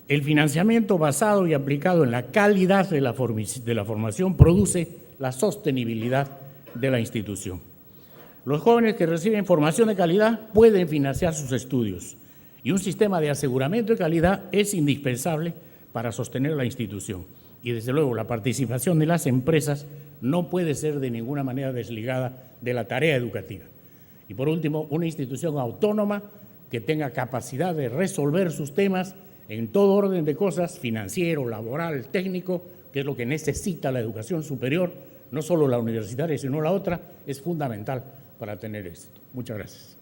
El financiamiento basado y aplicado en la calidad de la formación produce la sostenibilidad de la institución. Los jóvenes que reciben formación de calidad pueden financiar sus estudios y un sistema de aseguramiento de calidad es indispensable para sostener la institución. Y desde luego la participación de las empresas no puede ser de ninguna manera desligada de la tarea educativa. Y por último, una institución autónoma que tenga capacidad de resolver sus temas en todo orden de cosas, financiero, laboral, técnico, que es lo que necesita la educación superior, no solo la universitaria, sino la otra, es fundamental para tener éxito. Muchas gracias.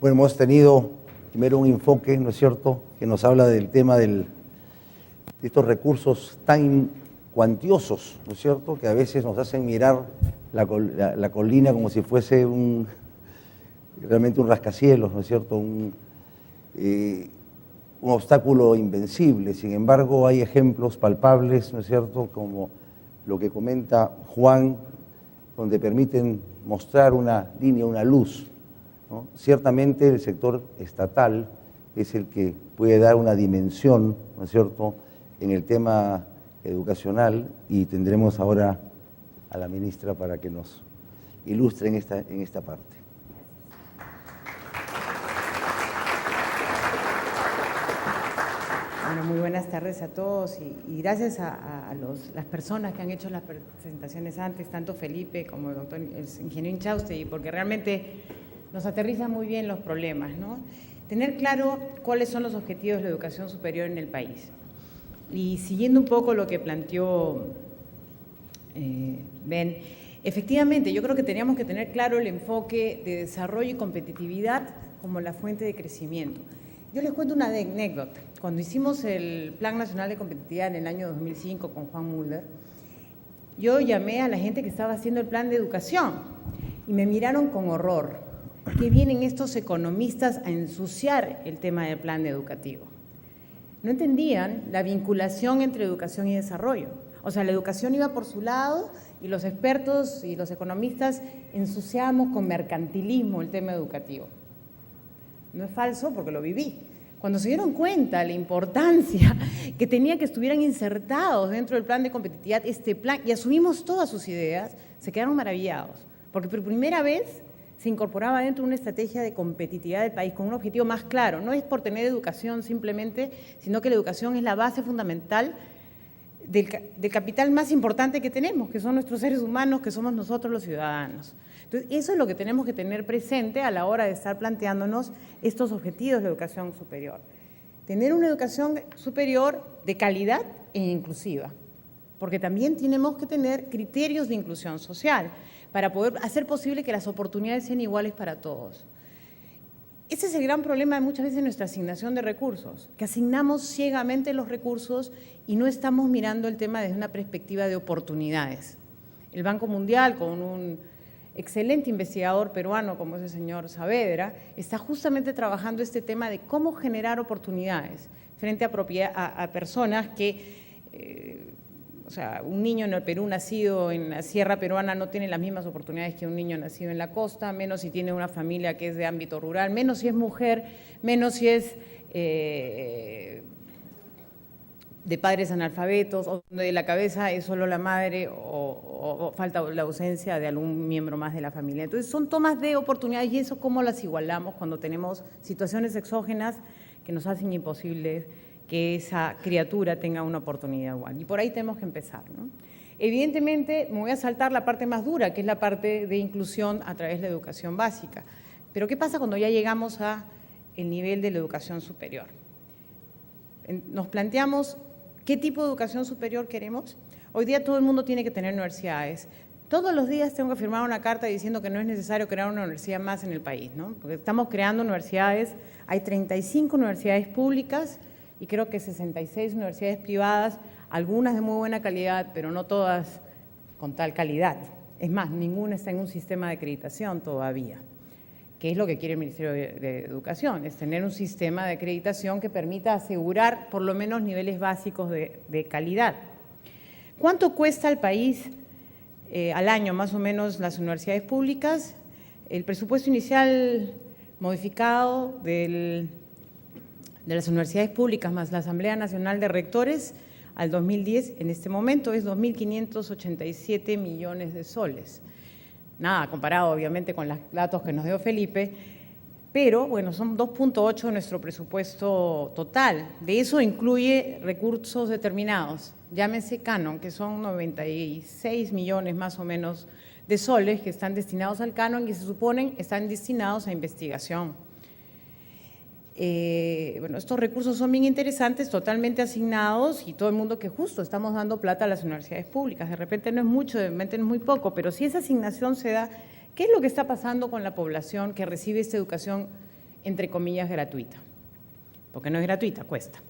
Bueno, hemos tenido primero un enfoque, ¿no es cierto?, que nos habla del tema de estos recursos tan cuantiosos, ¿no es cierto?, que a veces nos hacen mirar la colina como si fuese realmente un rascacielos, ¿no es cierto?, un obstáculo invencible. Sin embargo, hay ejemplos palpables, ¿no es cierto?, como lo que comenta Juan, donde permiten mostrar una línea, una luz, ¿no? Ciertamente el sector estatal es el que puede dar una dimensión, ¿no es cierto?, en el tema educacional, y tendremos ahora a la ministra para que nos ilustre en esta parte. Bueno, muy buenas tardes a todos y gracias a las personas que han hecho las presentaciones antes, tanto Felipe como el ingeniero Inchausti, porque realmente nos aterrizan muy bien los problemas, ¿no? Tener claro cuáles son los objetivos de la educación superior en el país. Y siguiendo un poco lo que planteó Ben, efectivamente yo creo que teníamos que tener claro el enfoque de desarrollo y competitividad como la fuente de crecimiento. Yo les cuento una anécdota. Cuando hicimos el Plan Nacional de Competitividad en el año 2005 con Juan Mulder, yo llamé a la gente que estaba haciendo el plan de educación y me miraron con horror. ¿Qué vienen estos economistas a ensuciar el tema del plan educativo? No entendían la vinculación entre educación y desarrollo. O sea, la educación iba por su lado y los expertos y los economistas ensuciábamos con mercantilismo el tema educativo. No es falso porque lo viví. Cuando se dieron cuenta la importancia que tenía que estuvieran insertados dentro del plan de competitividad, este plan, y asumimos todas sus ideas, se quedaron maravillados. Porque por primera vez se incorporaba dentro de una estrategia de competitividad del país con un objetivo más claro. No es por tener educación simplemente, sino que la educación es la base fundamental del capital más importante que tenemos, que son nuestros seres humanos, que somos nosotros los ciudadanos. Entonces, eso es lo que tenemos que tener presente a la hora de estar planteándonos estos objetivos de educación superior. Tener una educación superior de calidad e inclusiva, porque también tenemos que tener criterios de inclusión social para poder hacer posible que las oportunidades sean iguales para todos. Ese es el gran problema muchas veces de nuestra asignación de recursos, que asignamos ciegamente los recursos y no estamos mirando el tema desde una perspectiva de oportunidades. El Banco Mundial, con un excelente investigador peruano como es el señor Saavedra, está justamente trabajando este tema de cómo generar oportunidades frente a personas que, o sea, un niño en el Perú nacido en la sierra peruana no tiene las mismas oportunidades que un niño nacido en la costa, menos si tiene una familia que es de ámbito rural, menos si es mujer, menos si es de padres analfabetos, o donde la cabeza es solo la madre o falta la ausencia de algún miembro más de la familia. Entonces son tomas de oportunidades y eso cómo las igualamos cuando tenemos situaciones exógenas que nos hacen imposible que esa criatura tenga una oportunidad igual. Y por ahí tenemos que empezar, ¿no? Evidentemente, me voy a saltar la parte más dura, que es la parte de inclusión a través de la educación básica. Pero ¿qué pasa cuando ya llegamos al nivel de la educación superior? Nos planteamos qué tipo de educación superior queremos. Hoy día todo el mundo tiene que tener universidades. Todos los días tengo que firmar una carta diciendo que no es necesario crear una universidad más en el país, ¿no? Porque estamos creando universidades, hay 35 universidades públicas, y creo que 66 universidades privadas, algunas de muy buena calidad, pero no todas con tal calidad. Es más, ninguna está en un sistema de acreditación todavía, que es lo que quiere el Ministerio de Educación, es tener un sistema de acreditación que permita asegurar por lo menos niveles básicos de calidad. ¿Cuánto cuesta al país al año más o menos las universidades públicas? El presupuesto inicial modificado de las universidades públicas más la Asamblea Nacional de Rectores al 2010, en este momento es 2.587 millones de soles. Nada comparado obviamente con los datos que nos dio Felipe, pero bueno, son 2.8 de nuestro presupuesto total. De eso incluye recursos determinados, llámese canon, que son 96 millones más o menos de soles que están destinados al canon y se suponen están destinados a investigación. Bueno, estos recursos son bien interesantes, totalmente asignados y todo el mundo que justo estamos dando plata a las universidades públicas. De repente no es mucho, de repente no es muy poco, pero si esa asignación se da, ¿qué es lo que está pasando con la población que recibe esta educación, entre comillas, gratuita? Porque no es gratuita, cuesta.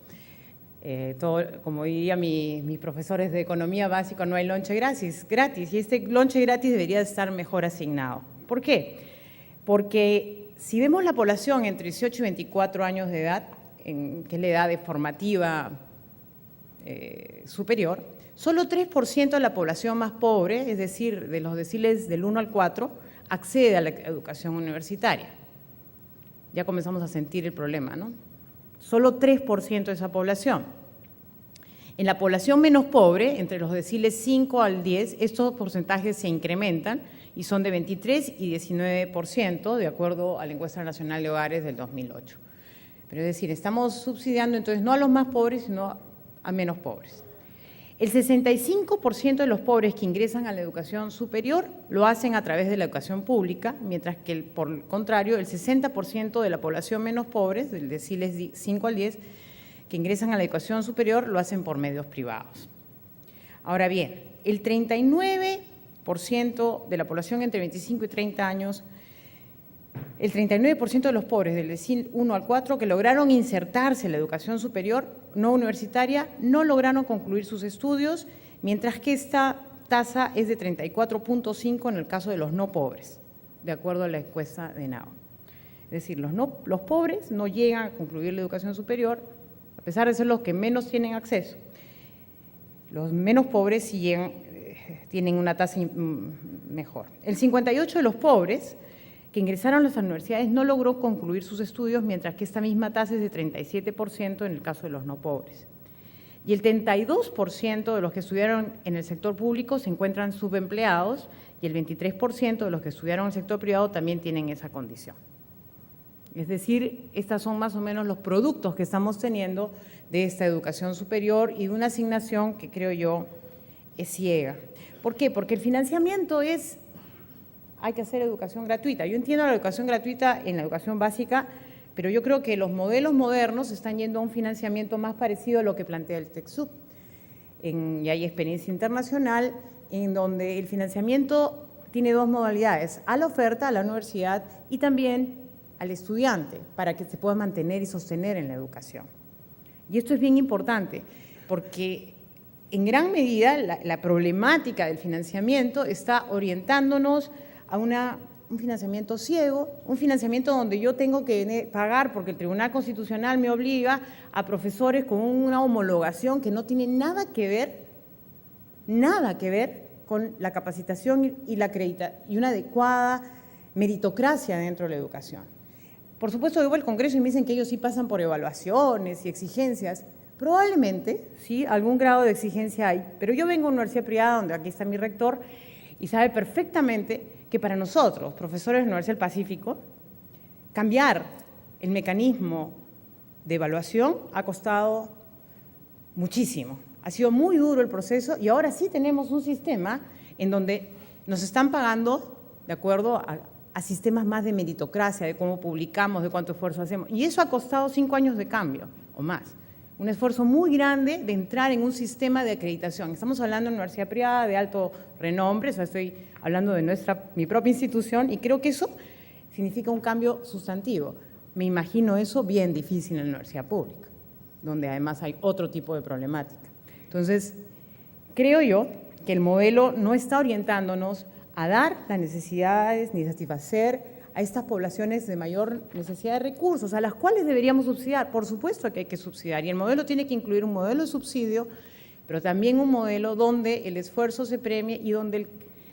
Como dirían mis profesores de economía básica, no hay lonche gratis, y este lonche gratis debería estar mejor asignado. ¿Por qué? Porque si vemos la población entre 18 y 24 años de edad, que es la edad de formativa superior, solo 3% de la población más pobre, es decir, de los deciles del 1 al 4, accede a la educación universitaria. Ya comenzamos a sentir el problema, ¿no? Solo 3% de esa población. En la población menos pobre, entre los deciles 5 al 10, estos porcentajes se incrementan y son de 23 y 19%, de acuerdo a la Encuesta Nacional de Hogares del 2008. Pero es decir, estamos subsidiando entonces no a los más pobres, sino a menos pobres. El 65% de los pobres que ingresan a la educación superior lo hacen a través de la educación pública, mientras que, por el contrario, el 60% de la población menos pobre, del deciles 5 al 10, que ingresan a la educación superior, lo hacen por medios privados. Ahora bien, el 39% de la población entre 25 y 30 años, el 39% de los pobres del decil 1 al 4 que lograron insertarse en la educación superior no universitaria no lograron concluir sus estudios, mientras que esta tasa es de 34.5 en el caso de los no pobres, de acuerdo a la encuesta de NAO. Es decir, los pobres no llegan a concluir la educación superior, a pesar de ser los que menos tienen acceso. Los menos pobres sí llegan, tienen una tasa mejor. El 58% de los pobres que ingresaron a las universidades no logró concluir sus estudios, mientras que esta misma tasa es de 37% en el caso de los no pobres. Y el 32% de los que estudiaron en el sector público se encuentran subempleados y el 23% de los que estudiaron en el sector privado también tienen esa condición. Es decir, estos son más o menos los productos que estamos teniendo de esta educación superior y de una asignación que creo yo es ciega. ¿Por qué? Porque el financiamiento hay que hacer educación gratuita. Yo entiendo la educación gratuita en la educación básica, pero yo creo que los modelos modernos están yendo a un financiamiento más parecido a lo que plantea el TECSUP. Y hay experiencia internacional en donde el financiamiento tiene dos modalidades, a la oferta, a la universidad y también al estudiante, para que se pueda mantener y sostener en la educación. Y esto es bien importante, porque en gran medida la problemática del financiamiento está orientándonos a un financiamiento ciego, un financiamiento donde yo tengo que pagar porque el Tribunal Constitucional me obliga a profesores con una homologación que no tiene nada que ver con la capacitación y una adecuada meritocracia dentro de la educación. Por supuesto, yo voy al Congreso y me dicen que ellos sí pasan por evaluaciones y exigencias. Probablemente, sí, algún grado de exigencia hay, pero yo vengo a una universidad privada donde aquí está mi rector y sabe perfectamente que para nosotros, profesores de la Universidad del Pacífico, cambiar el mecanismo de evaluación ha costado muchísimo. Ha sido muy duro el proceso y ahora sí tenemos un sistema en donde nos están pagando de acuerdo a sistemas más de meritocracia, de cómo publicamos, de cuánto esfuerzo hacemos. Y eso ha costado 5 años de cambio o más. Un esfuerzo muy grande de entrar en un sistema de acreditación. Estamos hablando de una universidad privada de alto renombre, o sea, estoy hablando de mi propia institución y creo que eso significa un cambio sustantivo. Me imagino eso bien difícil en la universidad pública, donde además hay otro tipo de problemática. Entonces, creo yo que el modelo no está orientándonos a dar las necesidades ni satisfacer a estas poblaciones de mayor necesidad de recursos, a las cuales deberíamos subsidiar. Por supuesto que hay que subsidiar, y el modelo tiene que incluir un modelo de subsidio pero también un modelo donde el esfuerzo se premie y donde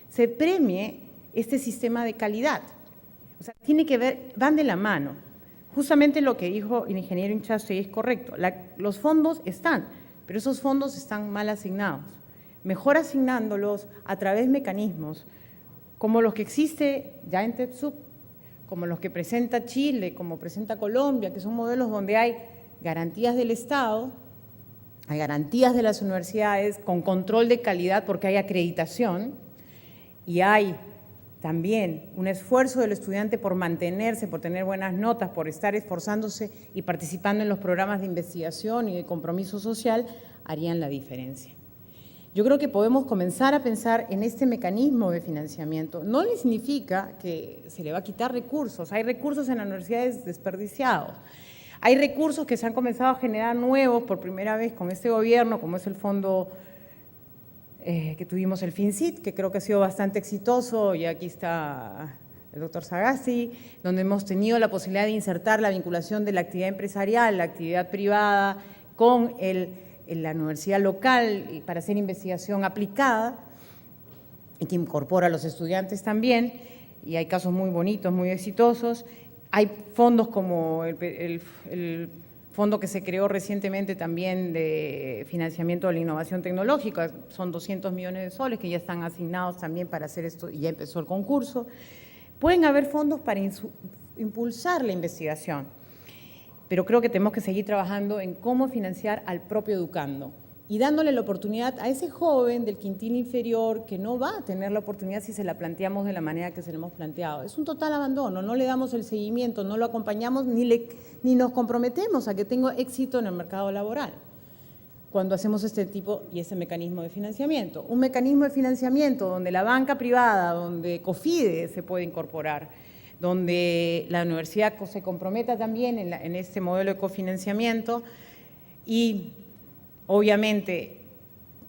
se premie este sistema de calidad. O sea, tiene que ver, van de la mano. Justamente lo que dijo el ingeniero Inchaustegui es correcto. Los fondos están, pero esos fondos están mal asignados. Mejor asignándolos a través de mecanismos como los que existe ya en TEPSUC, como los que presenta Chile, como presenta Colombia, que son modelos donde hay garantías del Estado, hay garantías de las universidades con control de calidad porque hay acreditación y hay también un esfuerzo del estudiante por mantenerse, por tener buenas notas, por estar esforzándose y participando en los programas de investigación y de compromiso social, harían la diferencia. Yo creo que podemos comenzar a pensar en este mecanismo de financiamiento. No le significa que se le va a quitar recursos. Hay recursos en las universidades desperdiciados. Hay recursos que se han comenzado a generar nuevos por primera vez con este gobierno, como es el fondo que tuvimos, el FinCit, que creo que ha sido bastante exitoso, y aquí está el doctor Sagasti, donde hemos tenido la posibilidad de insertar la vinculación de la actividad empresarial, la actividad privada, con la universidad local para hacer investigación aplicada y que incorpora a los estudiantes también, y hay casos muy bonitos, muy exitosos. Hay fondos como el fondo que se creó recientemente también de financiamiento de la innovación tecnológica, son 200 millones de soles que ya están asignados también para hacer esto y ya empezó el concurso. Pueden haber fondos para impulsar la investigación, pero creo que tenemos que seguir trabajando en cómo financiar al propio educando y dándole la oportunidad a ese joven del quintil inferior que no va a tener la oportunidad si se la planteamos de la manera que se la hemos planteado. Es un total abandono, no le damos el seguimiento, no lo acompañamos ni nos comprometemos a que tenga éxito en el mercado laboral cuando hacemos este tipo y ese mecanismo de financiamiento. Un mecanismo de financiamiento donde la banca privada, donde COFIDE se puede incorporar, donde la universidad se comprometa también en este modelo de cofinanciamiento y obviamente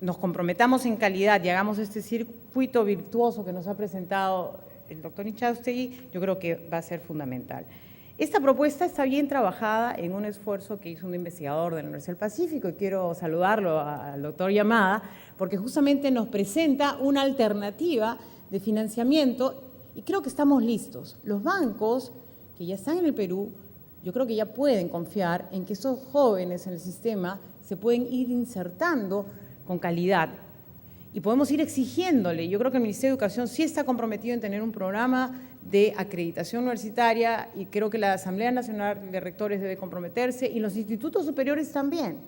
nos comprometamos en calidad y hagamos este circuito virtuoso que nos ha presentado el doctor Inchaustegui, yo creo que va a ser fundamental. Esta propuesta está bien trabajada en un esfuerzo que hizo un investigador de la Universidad del Pacífico y quiero saludarlo al doctor Yamada porque justamente nos presenta una alternativa de financiamiento y creo que estamos listos. Los bancos que ya están en el Perú, yo creo que ya pueden confiar en que esos jóvenes en el sistema se pueden ir insertando con calidad y podemos ir exigiéndole. Yo creo que el Ministerio de Educación sí está comprometido en tener un programa de acreditación universitaria y creo que la Asamblea Nacional de Rectores debe comprometerse y los institutos superiores también,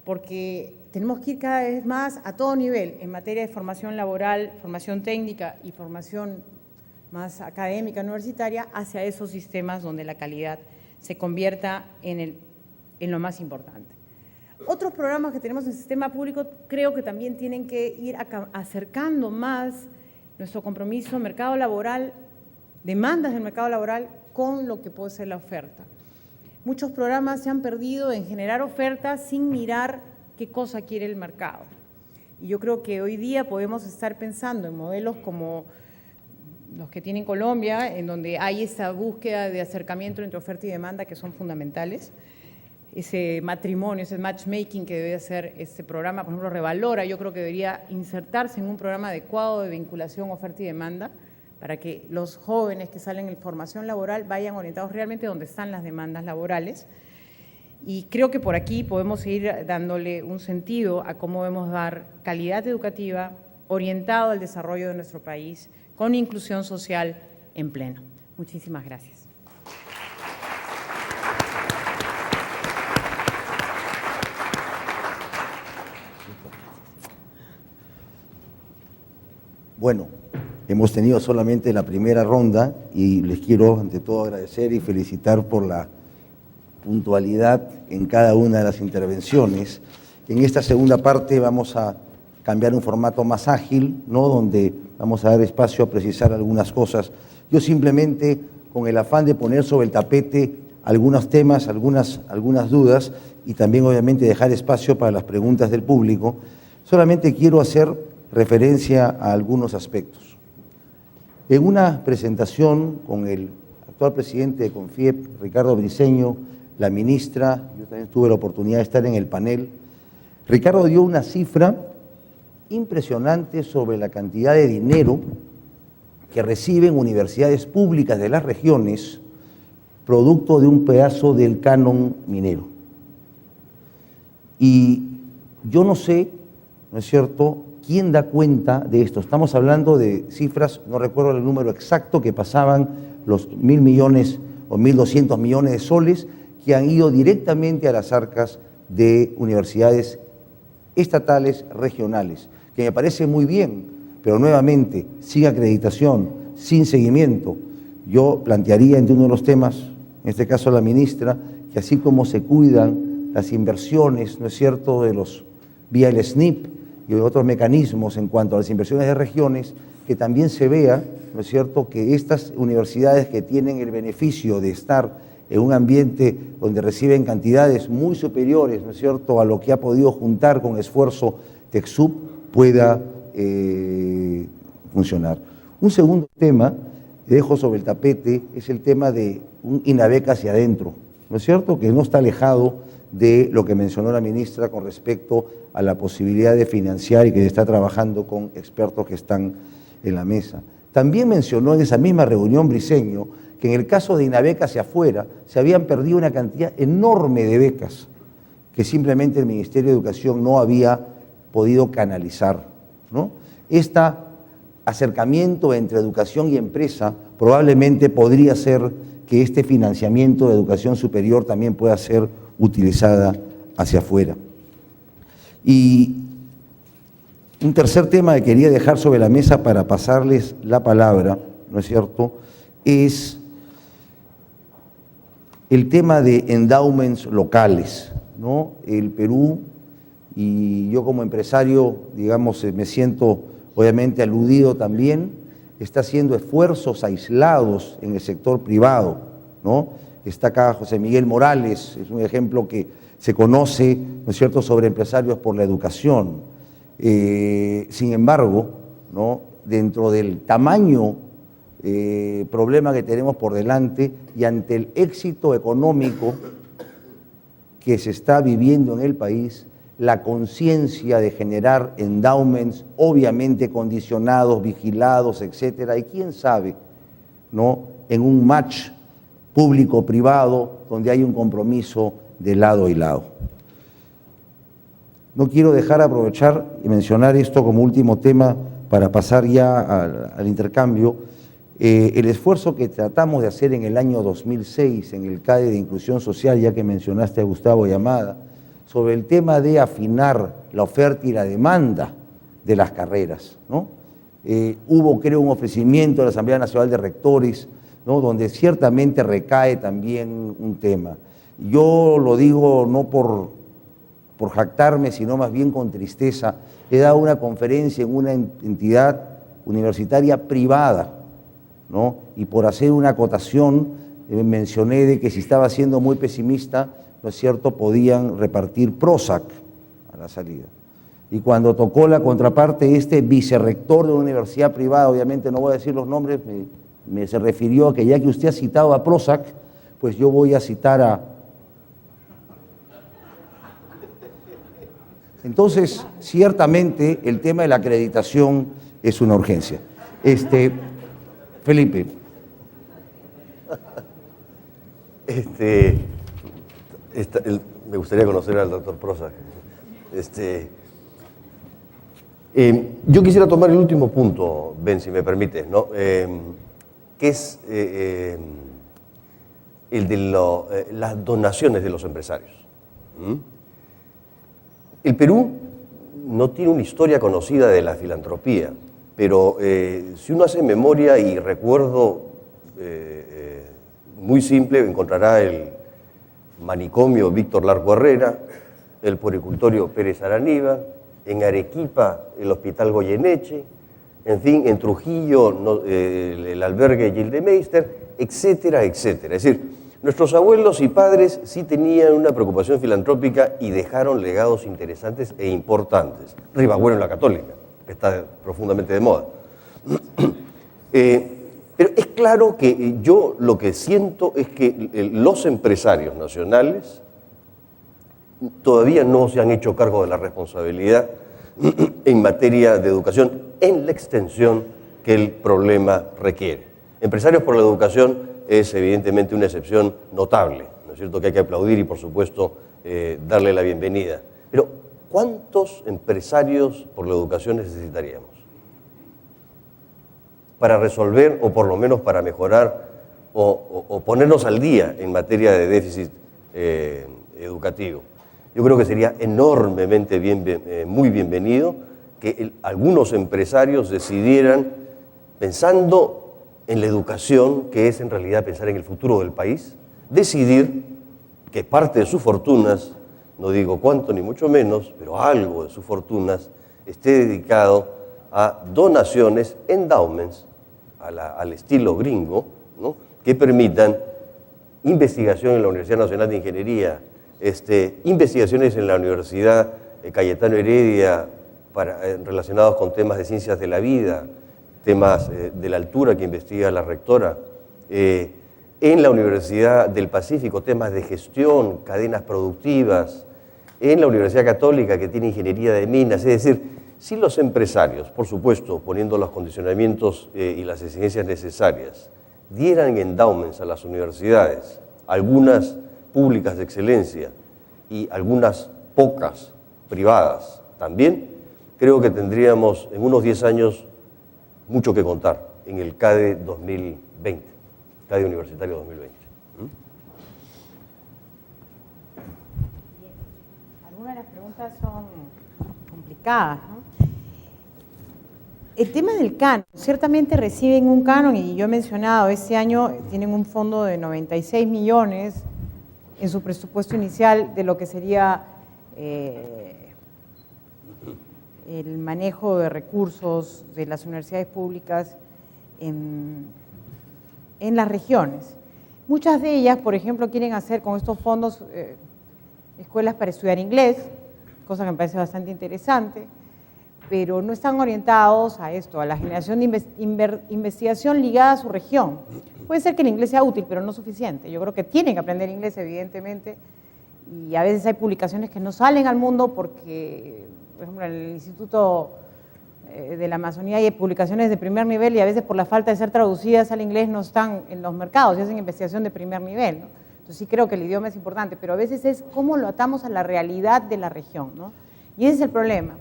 porque tenemos que ir cada vez más a todo nivel en materia de formación laboral, formación técnica y formación más académica universitaria hacia esos sistemas donde la calidad se convierta en lo más importante. Otros programas que tenemos en el sistema público creo que también tienen que ir acercando más nuestro compromiso mercado laboral, demandas del mercado laboral con lo que puede ser la oferta. Muchos programas se han perdido en generar ofertas sin mirar qué cosa quiere el mercado. Y yo creo que hoy día podemos estar pensando en modelos como los que tiene Colombia, en donde hay esa búsqueda de acercamiento entre oferta y demanda que son fundamentales. Ese matrimonio, ese matchmaking que debe hacer este programa, por ejemplo, Revalora, yo creo que debería insertarse en un programa adecuado de vinculación oferta y demanda para que los jóvenes que salen en formación laboral vayan orientados realmente donde están las demandas laborales. Y creo que por aquí podemos ir dándole un sentido a cómo debemos dar calidad educativa orientado al desarrollo de nuestro país con inclusión social en pleno. Muchísimas gracias. Bueno, hemos tenido solamente la primera ronda y les quiero ante todo agradecer y felicitar por la puntualidad en cada una de las intervenciones. En esta segunda parte vamos a cambiar un formato más ágil, ¿no? Donde vamos a dar espacio a precisar algunas cosas. Yo simplemente, con el afán de poner sobre el tapete algunos temas, algunas dudas y también obviamente dejar espacio para las preguntas del público, solamente quiero hacer referencia a algunos aspectos. En una presentación con el actual presidente de CONFIEP, Ricardo Briceño, la ministra, yo también tuve la oportunidad de estar en el panel, Ricardo dio una cifra impresionante sobre la cantidad de dinero que reciben universidades públicas de las regiones producto de un pedazo del canon minero. Y yo no sé, ¿no es cierto?, quién da cuenta de esto. Estamos hablando de cifras, no recuerdo el número exacto, que pasaban los 1.000 millones o 1.200 millones de soles que han ido directamente a las arcas de universidades estatales, regionales, que me parece muy bien, pero nuevamente, sin acreditación, sin seguimiento. Yo plantearía entre uno de los temas, en este caso la ministra, que así como se cuidan las inversiones, ¿no es cierto?, de los vía el SNIP y otros mecanismos en cuanto a las inversiones de regiones, que también se vea, ¿no es cierto?, que estas universidades que tienen el beneficio de estar en un ambiente donde reciben cantidades muy superiores, ¿no es cierto?, a lo que ha podido juntar con esfuerzo TecSoup, pueda funcionar. Un segundo tema que dejo sobre el tapete es el tema de un INAVEC hacia adentro, ¿no es cierto?, que no está alejado de lo que mencionó la ministra con respecto a la posibilidad de financiar y que está trabajando con expertos que están en la mesa. También mencionó en esa misma reunión Briceño que en el caso de INAVEC hacia afuera se habían perdido una cantidad enorme de becas que simplemente el Ministerio de Educación no había podido canalizar, ¿no? Este acercamiento entre educación y empresa probablemente podría ser que este financiamiento de educación superior también pueda ser utilizada hacia afuera. Y un tercer tema que quería dejar sobre la mesa para pasarles la palabra, ¿no es cierto?, es el tema de endowments locales, ¿no? El Perú, y yo como empresario, digamos, me siento obviamente aludido también, está haciendo esfuerzos aislados en el sector privado, ¿no? Está acá José Miguel Morales, es un ejemplo que se conoce, ¿no es cierto?, sobre empresarios por la educación. Sin embargo, ¿no?, dentro del tamaño problema que tenemos por delante y ante el éxito económico que se está viviendo en el país, la conciencia de generar endowments, obviamente condicionados, vigilados, etcétera, y quién sabe, ¿no?, en un match público-privado donde hay un compromiso de lado y lado. No quiero dejar de aprovechar y mencionar esto como último tema para pasar ya al intercambio. El esfuerzo que tratamos de hacer en el año 2006 en el CADE de Inclusión Social, ya que mencionaste a Gustavo Llamada, sobre el tema de afinar la oferta y la demanda de las carreras, ¿no? Hubo, creo, un ofrecimiento de la Asamblea Nacional de Rectores, ¿no?, donde ciertamente recae también un tema. Yo lo digo no por jactarme, sino más bien con tristeza. He dado una conferencia en una entidad universitaria privada, ¿no?, y por hacer una acotación mencioné de que si estaba siendo muy pesimista, ¿no es cierto?, podían repartir Prozac a la salida. Y cuando tocó la contraparte, este vicerrector de una universidad privada, obviamente no voy a decir los nombres, se refirió a que ya que usted ha citado a Prozac, pues yo voy a citar a... Entonces, ciertamente, el tema de la acreditación es una urgencia. Felipe. Me gustaría conocer al doctor Prozac. Yo quisiera tomar el último punto, Ben, si me permites, ¿no? Que es el de las donaciones de los empresarios. El Perú no tiene una historia conocida de la filantropía, pero si uno hace memoria y recuerdo muy simple, encontrará el manicomio Víctor Larco Herrera, el puericultorio Pérez Araníbar, en Arequipa el Hospital Goyeneche, en fin, en Trujillo el albergue Gildemeister, etcétera, etcétera. Es decir, nuestros abuelos y padres sí tenían una preocupación filantrópica y dejaron legados interesantes e importantes. Ribagüero en la Católica, que está profundamente de moda. Pero es claro que yo lo que siento es que los empresarios nacionales todavía no se han hecho cargo de la responsabilidad en materia de educación en la extensión que el problema requiere. Empresarios por la Educación es evidentemente una excepción notable, ¿no es cierto?, que hay que aplaudir y por supuesto darle la bienvenida. Pero ¿cuántos empresarios por la educación necesitaríamos para resolver o por lo menos para mejorar o ponernos al día en materia de déficit educativo? Yo creo que sería enormemente muy bienvenido que algunos empresarios decidieran, pensando en la educación, que es en realidad pensar en el futuro del país, decidir que parte de sus fortunas, no digo cuánto ni mucho menos, pero algo de sus fortunas, esté dedicado a donaciones, endowments, al estilo gringo, ¿no?, que permitan investigación en la Universidad Nacional de Ingeniería, investigaciones en la Universidad Cayetano Heredia relacionados con temas de ciencias de la vida, temas de la altura que investiga la rectora, en la Universidad del Pacífico, temas de gestión, cadenas productivas, en la Universidad Católica, que tiene ingeniería de minas. Es decir, si los empresarios, por supuesto, poniendo los condicionamientos y las exigencias necesarias, dieran endowments a las universidades, algunas públicas de excelencia y algunas pocas privadas también, creo que tendríamos en unos 10 años mucho que contar en el CADE 2020, CADE Universitario 2020. Algunas de las preguntas son complicadas, ¿no? El tema del canon, ciertamente reciben un canon, y yo he mencionado, este año tienen un fondo de 96 millones en su presupuesto inicial de lo que sería el manejo de recursos de las universidades públicas en las regiones. Muchas de ellas, por ejemplo, quieren hacer con estos fondos escuelas para estudiar inglés, cosa que me parece bastante interesante, pero no están orientados a esto, a la generación de investigación ligada a su región. Puede ser que el inglés sea útil, pero no suficiente. Yo creo que tienen que aprender inglés, evidentemente, y a veces hay publicaciones que no salen al mundo porque, por ejemplo, en el Instituto de la Amazonía hay publicaciones de primer nivel y a veces por la falta de ser traducidas al inglés no están en los mercados y hacen investigación de primer nivel, ¿no? Entonces sí creo que el idioma es importante, pero a veces es cómo lo atamos a la realidad de la región, ¿no? Y ese es el problema.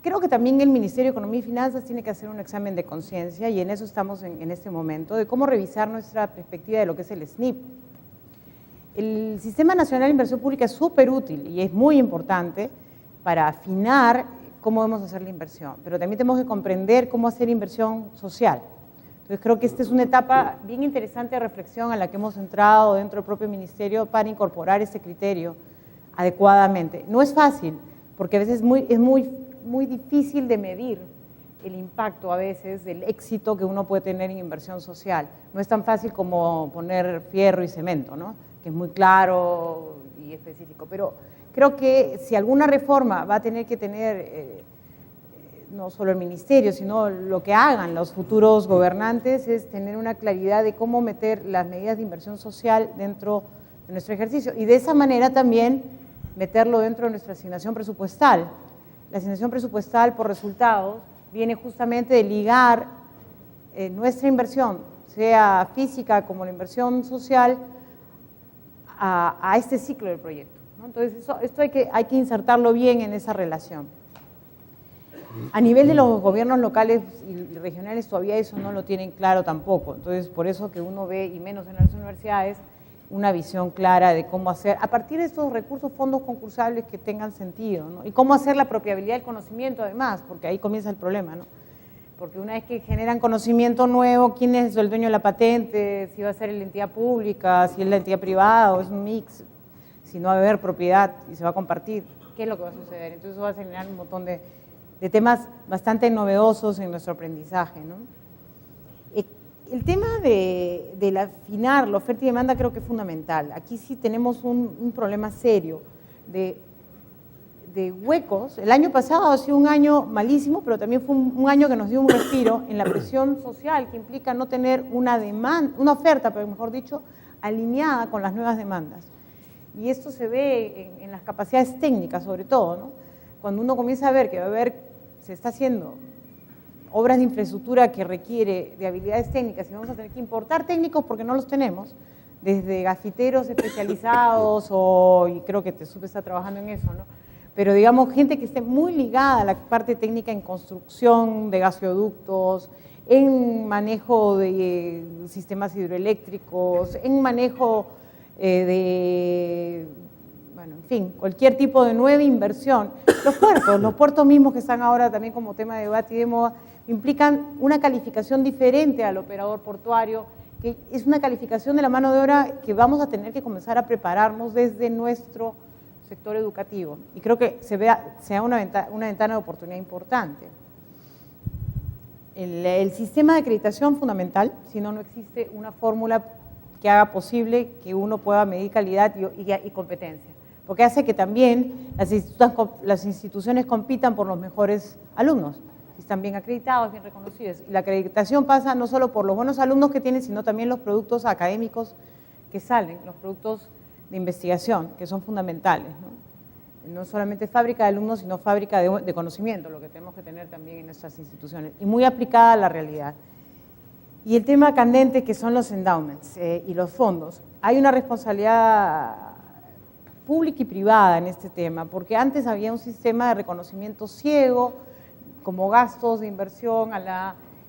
Creo que también el Ministerio de Economía y Finanzas tiene que hacer un examen de conciencia y en eso estamos en este momento, de cómo revisar nuestra perspectiva de lo que es el SNIP. El Sistema Nacional de Inversión Pública es súper útil y es muy importante para afinar cómo debemos hacer la inversión, pero también tenemos que comprender cómo hacer inversión social. Entonces creo que esta es una etapa bien interesante de reflexión a la que hemos entrado dentro del propio Ministerio para incorporar este criterio adecuadamente. No es fácil, porque a veces es muy difícil de medir el impacto a veces del éxito que uno puede tener en inversión social. No es tan fácil como poner fierro y cemento, ¿no?, que es muy claro y específico, pero creo que si alguna reforma va a tener que tener no solo el ministerio, sino lo que hagan los futuros gobernantes, es tener una claridad de cómo meter las medidas de inversión social dentro de nuestro ejercicio y de esa manera también meterlo dentro de nuestra asignación presupuestal. La asignación presupuestal por resultados viene justamente de ligar nuestra inversión, sea física como la inversión social, a este ciclo del proyecto, ¿no? Entonces esto hay que insertarlo bien en esa relación. A nivel de los gobiernos locales y regionales todavía eso no lo tienen claro tampoco, entonces por eso que uno ve, y menos en las universidades, una visión clara de cómo hacer, a partir de estos recursos, fondos concursables que tengan sentido, ¿no? Y cómo hacer la apropiabilidad del conocimiento además, porque ahí comienza el problema, ¿no? Porque una vez que generan conocimiento nuevo, ¿quién es el dueño de la patente? Si va a ser la entidad pública, si es la entidad privada o es un mix, si no va a haber propiedad y se va a compartir, ¿qué es lo que va a suceder? Entonces eso va a generar un montón de temas bastante novedosos en nuestro aprendizaje, ¿no? El tema de afinar la oferta y demanda creo que es fundamental. Aquí sí tenemos un problema serio de huecos. El año pasado ha sido un año malísimo, pero también fue un año que nos dio un respiro en la presión social que implica no tener una oferta, pero mejor dicho, alineada con las nuevas demandas. Y esto se ve en las capacidades técnicas, sobre todo, ¿no? Cuando uno comienza a ver que se está haciendo obras de infraestructura que requiere de habilidades técnicas y vamos a tener que importar técnicos porque no los tenemos, desde gafiteros especializados y creo que TESUP está trabajando en eso, ¿no? Pero digamos gente que esté muy ligada a la parte técnica en construcción de gasoductos, en manejo de sistemas hidroeléctricos, en manejo bueno, en fin, cualquier tipo de nueva inversión. Los puertos mismos que están ahora también como tema de debate y de moda, implican una calificación diferente al operador portuario, que es una calificación de la mano de obra que vamos a tener que comenzar a prepararnos desde nuestro sector educativo. Y creo que sea una ventana de oportunidad importante. El sistema de acreditación fundamental, si no, no existe una fórmula que haga posible que uno pueda medir calidad y competencia, porque hace que también las instituciones compitan por los mejores alumnos, si están bien acreditados, bien reconocidos. Y la acreditación pasa no solo por los buenos alumnos que tienen, sino también los productos académicos que salen, los productos de investigación, que son fundamentales, ¿no? No solamente fábrica de alumnos, sino fábrica de conocimiento, lo que tenemos que tener también en nuestras instituciones, y muy aplicada a la realidad. Y el tema candente que son los endowments y los fondos. Hay una responsabilidad pública y privada en este tema, porque antes había un sistema de reconocimiento ciego, como gastos de inversión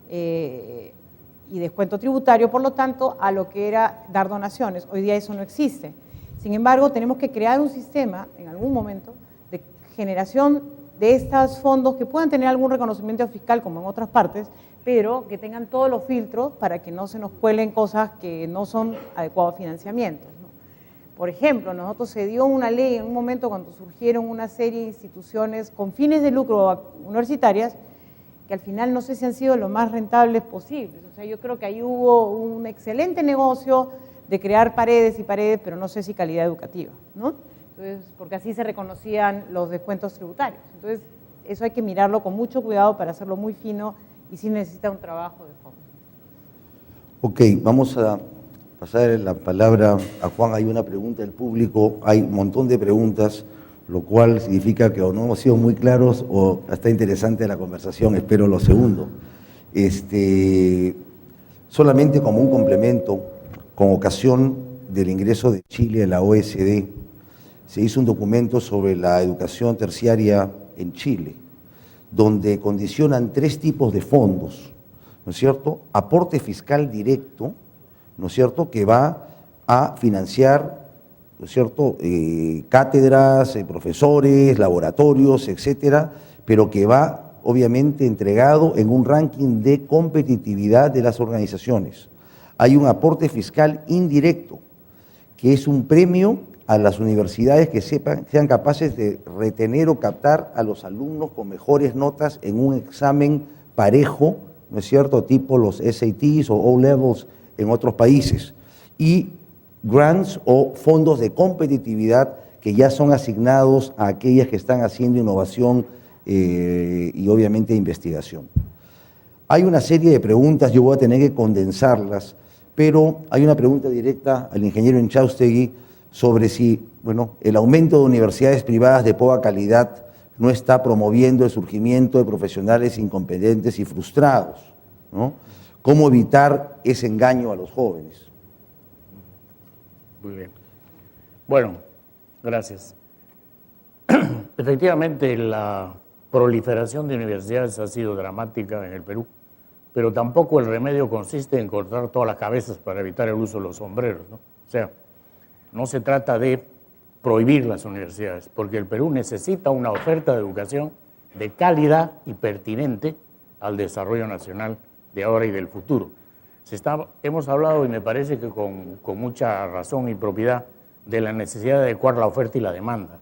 y descuento tributario, por lo tanto, a lo que era dar donaciones. Hoy día eso no existe. Sin embargo, tenemos que crear un sistema, en algún momento, de generación de estos fondos que puedan tener algún reconocimiento fiscal, como en otras partes, pero que tengan todos los filtros para que no se nos cuelen cosas que no son adecuados financiamientos, ¿no? Por ejemplo, nosotros se dio una ley en un momento cuando surgieron una serie de instituciones con fines de lucro universitarias, que al final no sé si han sido lo más rentables posibles. O sea, yo creo que ahí hubo un excelente negocio de crear paredes y paredes, pero no sé si calidad educativa, ¿no? Entonces, porque así se reconocían los descuentos tributarios. Entonces, eso hay que mirarlo con mucho cuidado para hacerlo muy fino y sí necesita un trabajo de fondo. Ok, vamos a pasar la palabra a Juan. Hay una pregunta del público, hay un montón de preguntas, lo cual significa que o no hemos sido muy claros o está interesante la conversación, espero lo segundo. Solamente como un complemento, con ocasión del ingreso de Chile a la OECD, se hizo un documento sobre la educación terciaria en Chile, donde condicionan 3 tipos de fondos, ¿no es cierto? Aporte fiscal directo, ¿no es cierto?, que va a financiar, ¿no es cierto?, cátedras, profesores, laboratorios, etcétera, pero que va obviamente entregado en un ranking de competitividad de las organizaciones. Hay un aporte fiscal indirecto, que es un premio a las universidades que sean capaces de retener o captar a los alumnos con mejores notas en un examen parejo, ¿no es cierto?, tipo los SATs o O-Levels en otros países. Y grants o fondos de competitividad que ya son asignados a aquellas que están haciendo innovación y obviamente investigación. Hay una serie de preguntas, yo voy a tener que condensarlas, pero hay una pregunta directa al ingeniero Inchaustegui sobre si, bueno, el aumento de universidades privadas de poca calidad no está promoviendo el surgimiento de profesionales incompetentes y frustrados, ¿no? ¿Cómo evitar ese engaño a los jóvenes? Muy bien. Bueno, gracias. Efectivamente, la proliferación de universidades ha sido dramática en el Perú, pero tampoco el remedio consiste en cortar todas las cabezas para evitar el uso de los sombreros, ¿no? O sea, no se trata de prohibir las universidades, porque el Perú necesita una oferta de educación de calidad y pertinente al desarrollo nacional de ahora y del futuro. Hemos hablado, y me parece que con mucha razón y propiedad, de la necesidad de adecuar la oferta y la demanda.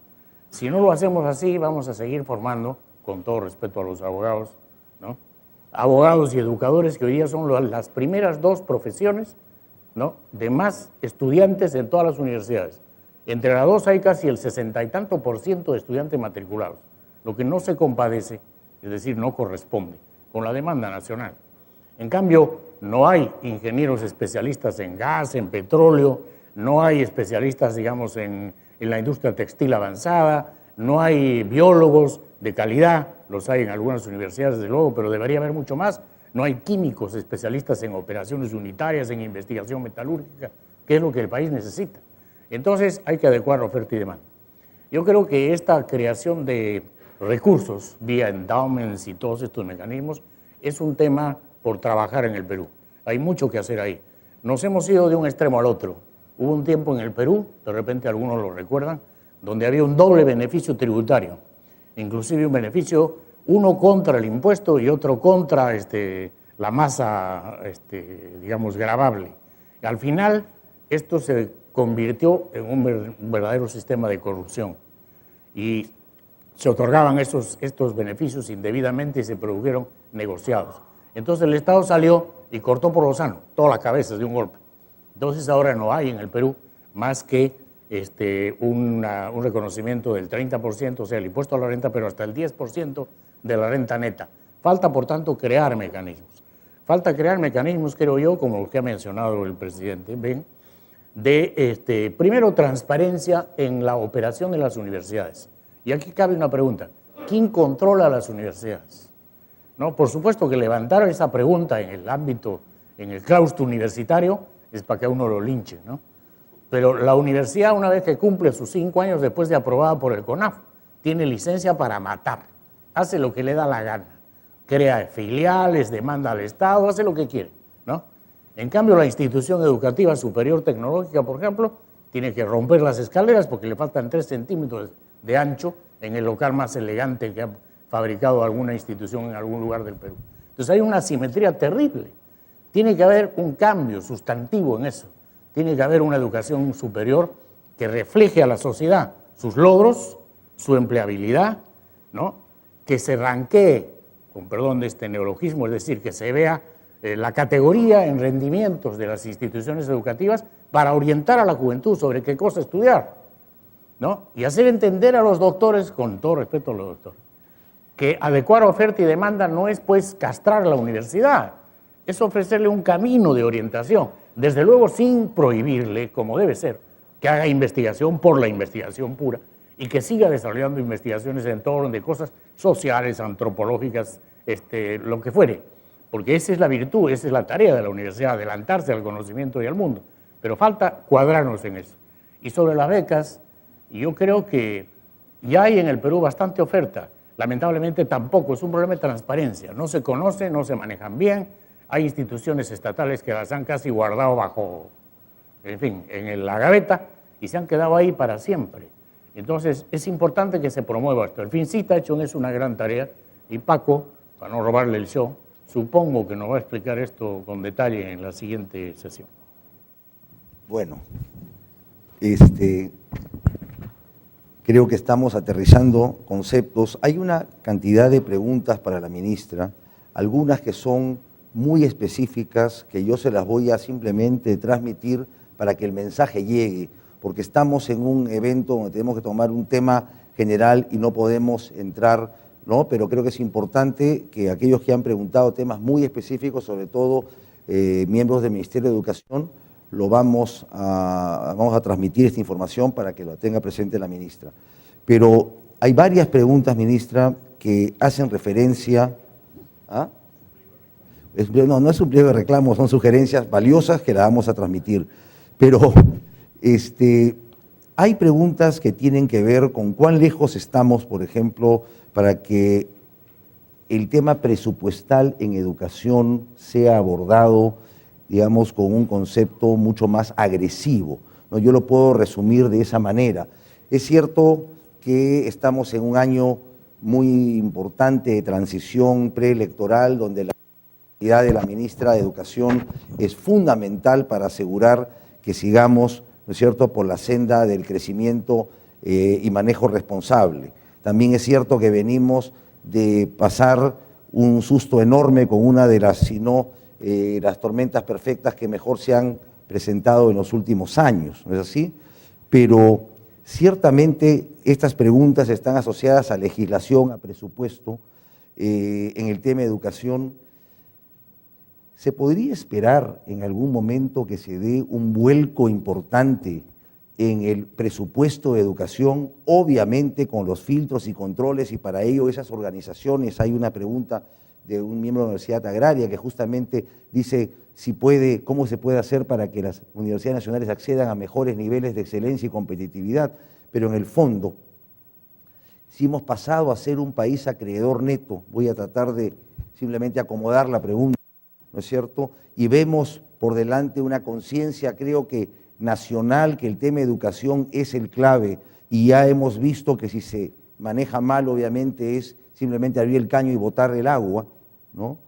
Si no lo hacemos así, vamos a seguir formando, con todo respeto a los abogados, ¿no?, abogados y educadores que hoy día son las primeras 2 profesiones, ¿no?, de más estudiantes en todas las universidades. Entre las 2 hay casi el 60 y tanto % de estudiantes matriculados, lo que no se compadece, es decir, no corresponde con la demanda nacional. En cambio, no hay ingenieros especialistas en gas, en petróleo, no hay especialistas, digamos, en en la industria textil avanzada, no hay biólogos de calidad, los hay en algunas universidades desde luego, pero debería haber mucho más. No hay químicos especialistas en operaciones unitarias, en investigación metalúrgica, que es lo que el país necesita. Entonces hay que adecuar oferta y demanda. Yo creo que esta creación de recursos vía endowments y todos estos mecanismos es un tema por trabajar en el Perú. Hay mucho que hacer ahí. Nos hemos ido de un extremo al otro. Hubo un tiempo en el Perú, de repente algunos lo recuerdan, donde había un doble beneficio tributario, inclusive un beneficio, uno contra el impuesto y otro contra la masa, digamos, gravable. Al final, esto se convirtió en un verdadero sistema de corrupción y se otorgaban estos beneficios indebidamente y se produjeron negociados. Entonces el Estado salió y cortó por lo sano todas las cabezas de un golpe. Entonces ahora no hay en el Perú más que un reconocimiento del 30%, o sea, el impuesto a la renta, pero hasta el 10% de la renta neta. Falta, por tanto, crear mecanismos. Falta crear mecanismos, creo yo, como los que ha mencionado el presidente, ven, de, primero, transparencia en la operación de las universidades. Y aquí cabe una pregunta. ¿Quién controla las universidades? ¿No? Por supuesto que levantar esa pregunta en el ámbito, en el claustro universitario, es para que a uno lo linche, ¿no? Pero la universidad, una vez que cumple sus 5 años después de aprobada por el CONAF, tiene licencia para matar, hace lo que le da la gana, crea filiales, demanda al Estado, hace lo que quiere, ¿no? En cambio, la institución educativa superior tecnológica, por ejemplo, tiene que romper las escaleras porque le faltan 3 centímetros de ancho en el local más elegante que ha fabricado alguna institución en algún lugar del Perú. Entonces hay una asimetría terrible. Tiene que haber un cambio sustantivo en eso. Tiene que haber una educación superior que refleje a la sociedad sus logros, su empleabilidad, ¿no? Que se ranquee, con perdón de este neologismo, es decir, que se vea la categoría en rendimientos de las instituciones educativas para orientar a la juventud sobre qué cosa estudiar, ¿no? Y hacer entender a los doctores, con todo respeto a los doctores, que adecuar oferta y demanda no es pues castrar la universidad, es ofrecerle un camino de orientación, desde luego sin prohibirle, como debe ser, que haga investigación por la investigación pura y que siga desarrollando investigaciones en torno de cosas sociales, antropológicas, lo que fuere, porque esa es la virtud, esa es la tarea de la universidad, adelantarse al conocimiento y al mundo, pero falta cuadrarnos en eso. Y sobre las becas, yo creo que ya hay en el Perú bastante oferta, lamentablemente tampoco, es un problema de transparencia, no se conoce, no se manejan bien, hay instituciones estatales que las han casi guardado bajo, en fin, en la gaveta y se han quedado ahí para siempre. Entonces, es importante que se promueva esto. El FINCIT ha hecho en eso una gran tarea y Paco, para no robarle el show, supongo que nos va a explicar esto con detalle en la siguiente sesión. Bueno, creo que estamos aterrizando conceptos. Hay una cantidad de preguntas para la ministra, algunas que son muy específicas que yo se las voy a simplemente transmitir para que el mensaje llegue, porque estamos en un evento donde tenemos que tomar un tema general y no podemos entrar, ¿no? Pero creo que es importante que aquellos que han preguntado temas muy específicos, sobre todo miembros del Ministerio de Educación, vamos a transmitir esta información para que lo tenga presente la ministra. Pero hay varias preguntas, ministra, que hacen referencia a... No es un pliego de reclamo, son sugerencias valiosas que las vamos a transmitir. Pero hay preguntas que tienen que ver con cuán lejos estamos, por ejemplo, para que el tema presupuestal en educación sea abordado, digamos, con un concepto mucho más agresivo, ¿no? Yo lo puedo resumir de esa manera. Es cierto que estamos en un año muy importante de transición preelectoral, donde la de la ministra de Educación es fundamental para asegurar que sigamos, ¿no es cierto?, por la senda del crecimiento y manejo responsable. También es cierto que venimos de pasar un susto enorme con una de las, si no, las tormentas perfectas que mejor se han presentado en los últimos años, ¿no es así? Pero ciertamente estas preguntas están asociadas a legislación, a presupuesto, en el tema de educación. ¿Se podría esperar en algún momento que se dé un vuelco importante en el presupuesto de educación, obviamente con los filtros y controles, y para ello esas organizaciones, hay una pregunta de un miembro de la Universidad Agraria que justamente dice si puede, cómo se puede hacer para que las universidades nacionales accedan a mejores niveles de excelencia y competitividad, pero en el fondo, si hemos pasado a ser un país acreedor neto, voy a tratar de simplemente acomodar la pregunta, ¿no es cierto? Y vemos por delante una conciencia, creo que nacional, que el tema de educación es el clave, y ya hemos visto que si se maneja mal, obviamente es simplemente abrir el caño y botar el agua, ¿no?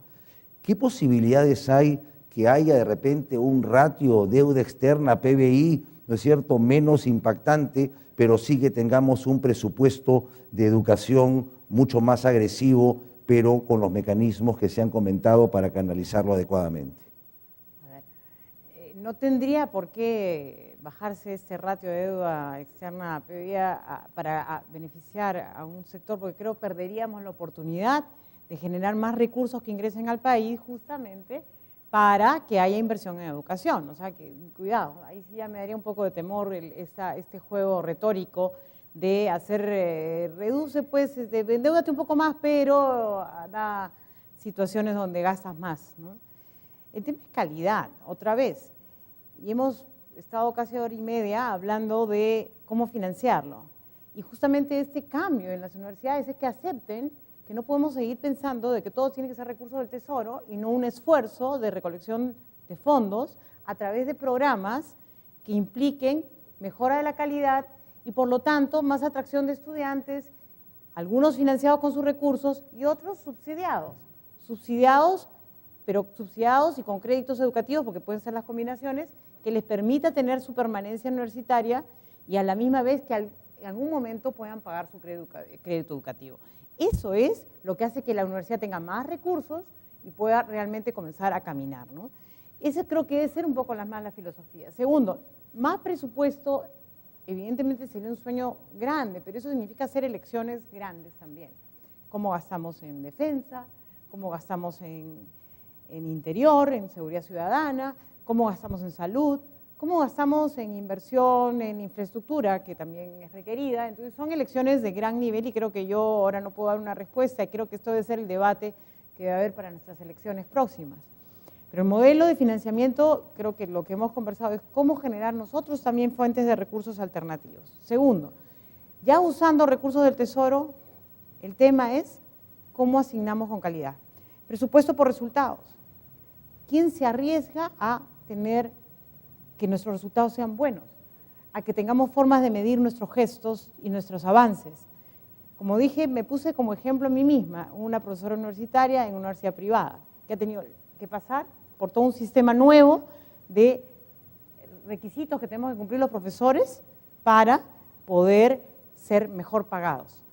¿Qué posibilidades hay que haya de repente un ratio deuda externa PBI, ¿no es cierto?, menos impactante, pero sí que tengamos un presupuesto de educación mucho más agresivo, pero con los mecanismos que se han comentado para canalizarlo adecuadamente? No tendría por qué bajarse este ratio de deuda externa a PBI para beneficiar a un sector, porque creo que perderíamos la oportunidad de generar más recursos que ingresen al país justamente para que haya inversión en educación. O sea, que cuidado, ahí sí ya me daría un poco de temor este juego retórico de hacer, reduce pues, endeúdate un poco más, pero da situaciones donde gastas más, ¿no? El tema es calidad, otra vez. Y hemos estado casi hora y media hablando de cómo financiarlo. Y justamente este cambio en las universidades es que acepten que no podemos seguir pensando de que todo tiene que ser recursos del Tesoro y no un esfuerzo de recolección de fondos a través de programas que impliquen mejora de la calidad y por lo tanto más atracción de estudiantes, algunos financiados con sus recursos y otros subsidiados. Pero subsidiados y con créditos educativos, porque pueden ser las combinaciones, que les permita tener su permanencia universitaria y a la misma vez que en algún momento puedan pagar su crédito educativo. Eso es lo que hace que la universidad tenga más recursos y pueda realmente comenzar a caminar, ¿no? Esa creo que debe ser un poco la filosofía. Segundo, más presupuesto, evidentemente sería un sueño grande, pero eso significa hacer elecciones grandes también. Cómo gastamos en defensa, cómo gastamos en interior, en seguridad ciudadana, cómo gastamos en salud, cómo gastamos en inversión, en infraestructura, que también es requerida. Entonces son elecciones de gran nivel y creo que yo ahora no puedo dar una respuesta y creo que esto debe ser el debate que debe haber para nuestras elecciones próximas. Pero el modelo de financiamiento, creo que lo que hemos conversado es cómo generar nosotros también fuentes de recursos alternativos. Segundo, ya usando recursos del Tesoro, el tema es cómo asignamos con calidad. Presupuesto por resultados. ¿Quién se arriesga a tener que nuestros resultados sean buenos? A que tengamos formas de medir nuestros gestos y nuestros avances. Como dije, me puse como ejemplo a mí misma, una profesora universitaria en una universidad privada, que ha tenido que pasar por todo un sistema nuevo de requisitos que tenemos que cumplir los profesores para poder ser mejor pagados,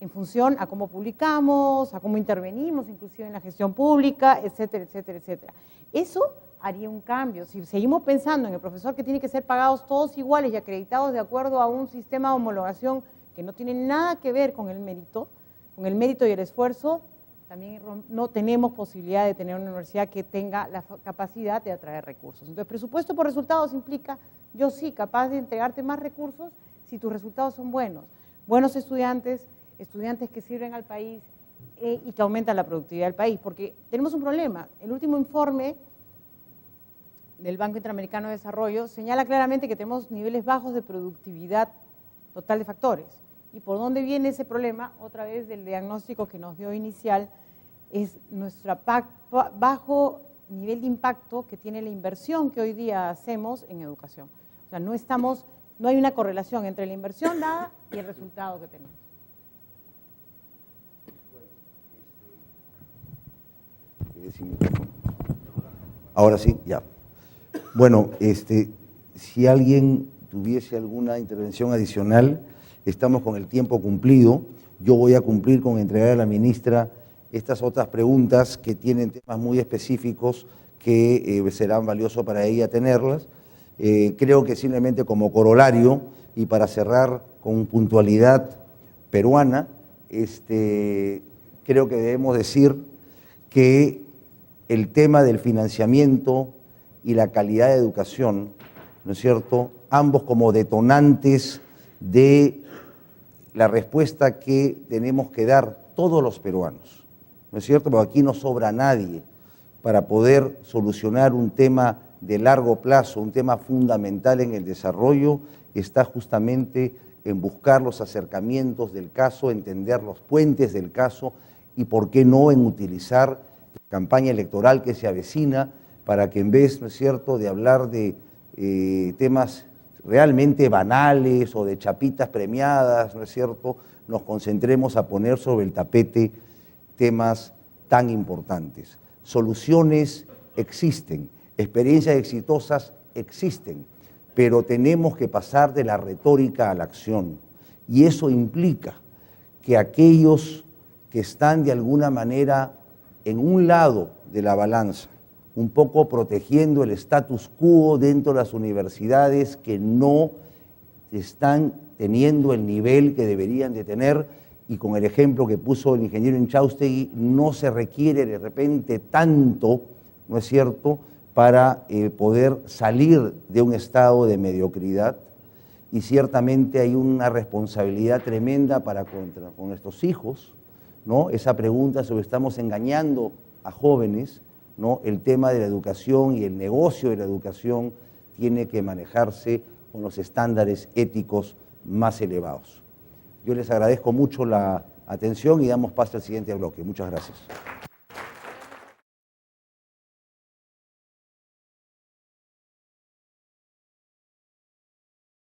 en función a cómo publicamos, a cómo intervenimos, inclusive en la gestión pública, etcétera, etcétera, etcétera. Eso haría un cambio. Si seguimos pensando en el profesor que tiene que ser pagados todos iguales y acreditados de acuerdo a un sistema de homologación que no tiene nada que ver con el mérito y el esfuerzo, también no tenemos posibilidad de tener una universidad que tenga la capacidad de atraer recursos. Entonces, presupuesto por resultados implica, yo sí, capaz de entregarte más recursos si tus resultados son buenos. Buenos estudiantes que sirven al país y que aumentan la productividad del país, porque tenemos un problema. El último informe del Banco Interamericano de Desarrollo señala claramente que tenemos niveles bajos de productividad total de factores. ¿Y por dónde viene ese problema? Otra vez del diagnóstico que nos dio inicial, es nuestro bajo nivel de impacto que tiene la inversión que hoy día hacemos en educación. O sea, no hay una correlación entre la inversión dada y el resultado que tenemos. Ahora sí, ya. Bueno, si alguien tuviese alguna intervención adicional, estamos con el tiempo cumplido. Yo voy a cumplir con entregar a la ministra estas otras preguntas que tienen temas muy específicos que serán valiosos para ella tenerlas. Creo que simplemente como corolario y para cerrar con puntualidad peruana, creo que debemos decir que el tema del financiamiento y la calidad de educación, ¿no es cierto?, ambos como detonantes de la respuesta que tenemos que dar todos los peruanos, ¿no es cierto?, porque aquí no sobra nadie para poder solucionar un tema de largo plazo, un tema fundamental en el desarrollo, está justamente en buscar los acercamientos del caso, entender los puentes del caso y, por qué no, en utilizar la campaña electoral que se avecina para que, en vez, ¿no es cierto?, de hablar de temas realmente banales o de chapitas premiadas, ¿no es cierto?, nos concentremos a poner sobre el tapete temas tan importantes. Soluciones existen, experiencias exitosas existen, pero tenemos que pasar de la retórica a la acción. Y eso implica que aquellos que están de alguna manera en un lado de la balanza, un poco protegiendo el status quo dentro de las universidades que no están teniendo el nivel que deberían de tener, y con el ejemplo que puso el ingeniero Inchaustegui, no se requiere de repente tanto, ¿no es cierto?, para poder salir de un estado de mediocridad, y ciertamente hay una responsabilidad tremenda con nuestros hijos, ¿no? Esa pregunta sobre estamos engañando a jóvenes, ¿no? El tema de la educación y el negocio de la educación tiene que manejarse con los estándares éticos más elevados. Yo les agradezco mucho la atención y damos paso al siguiente bloque. Muchas gracias.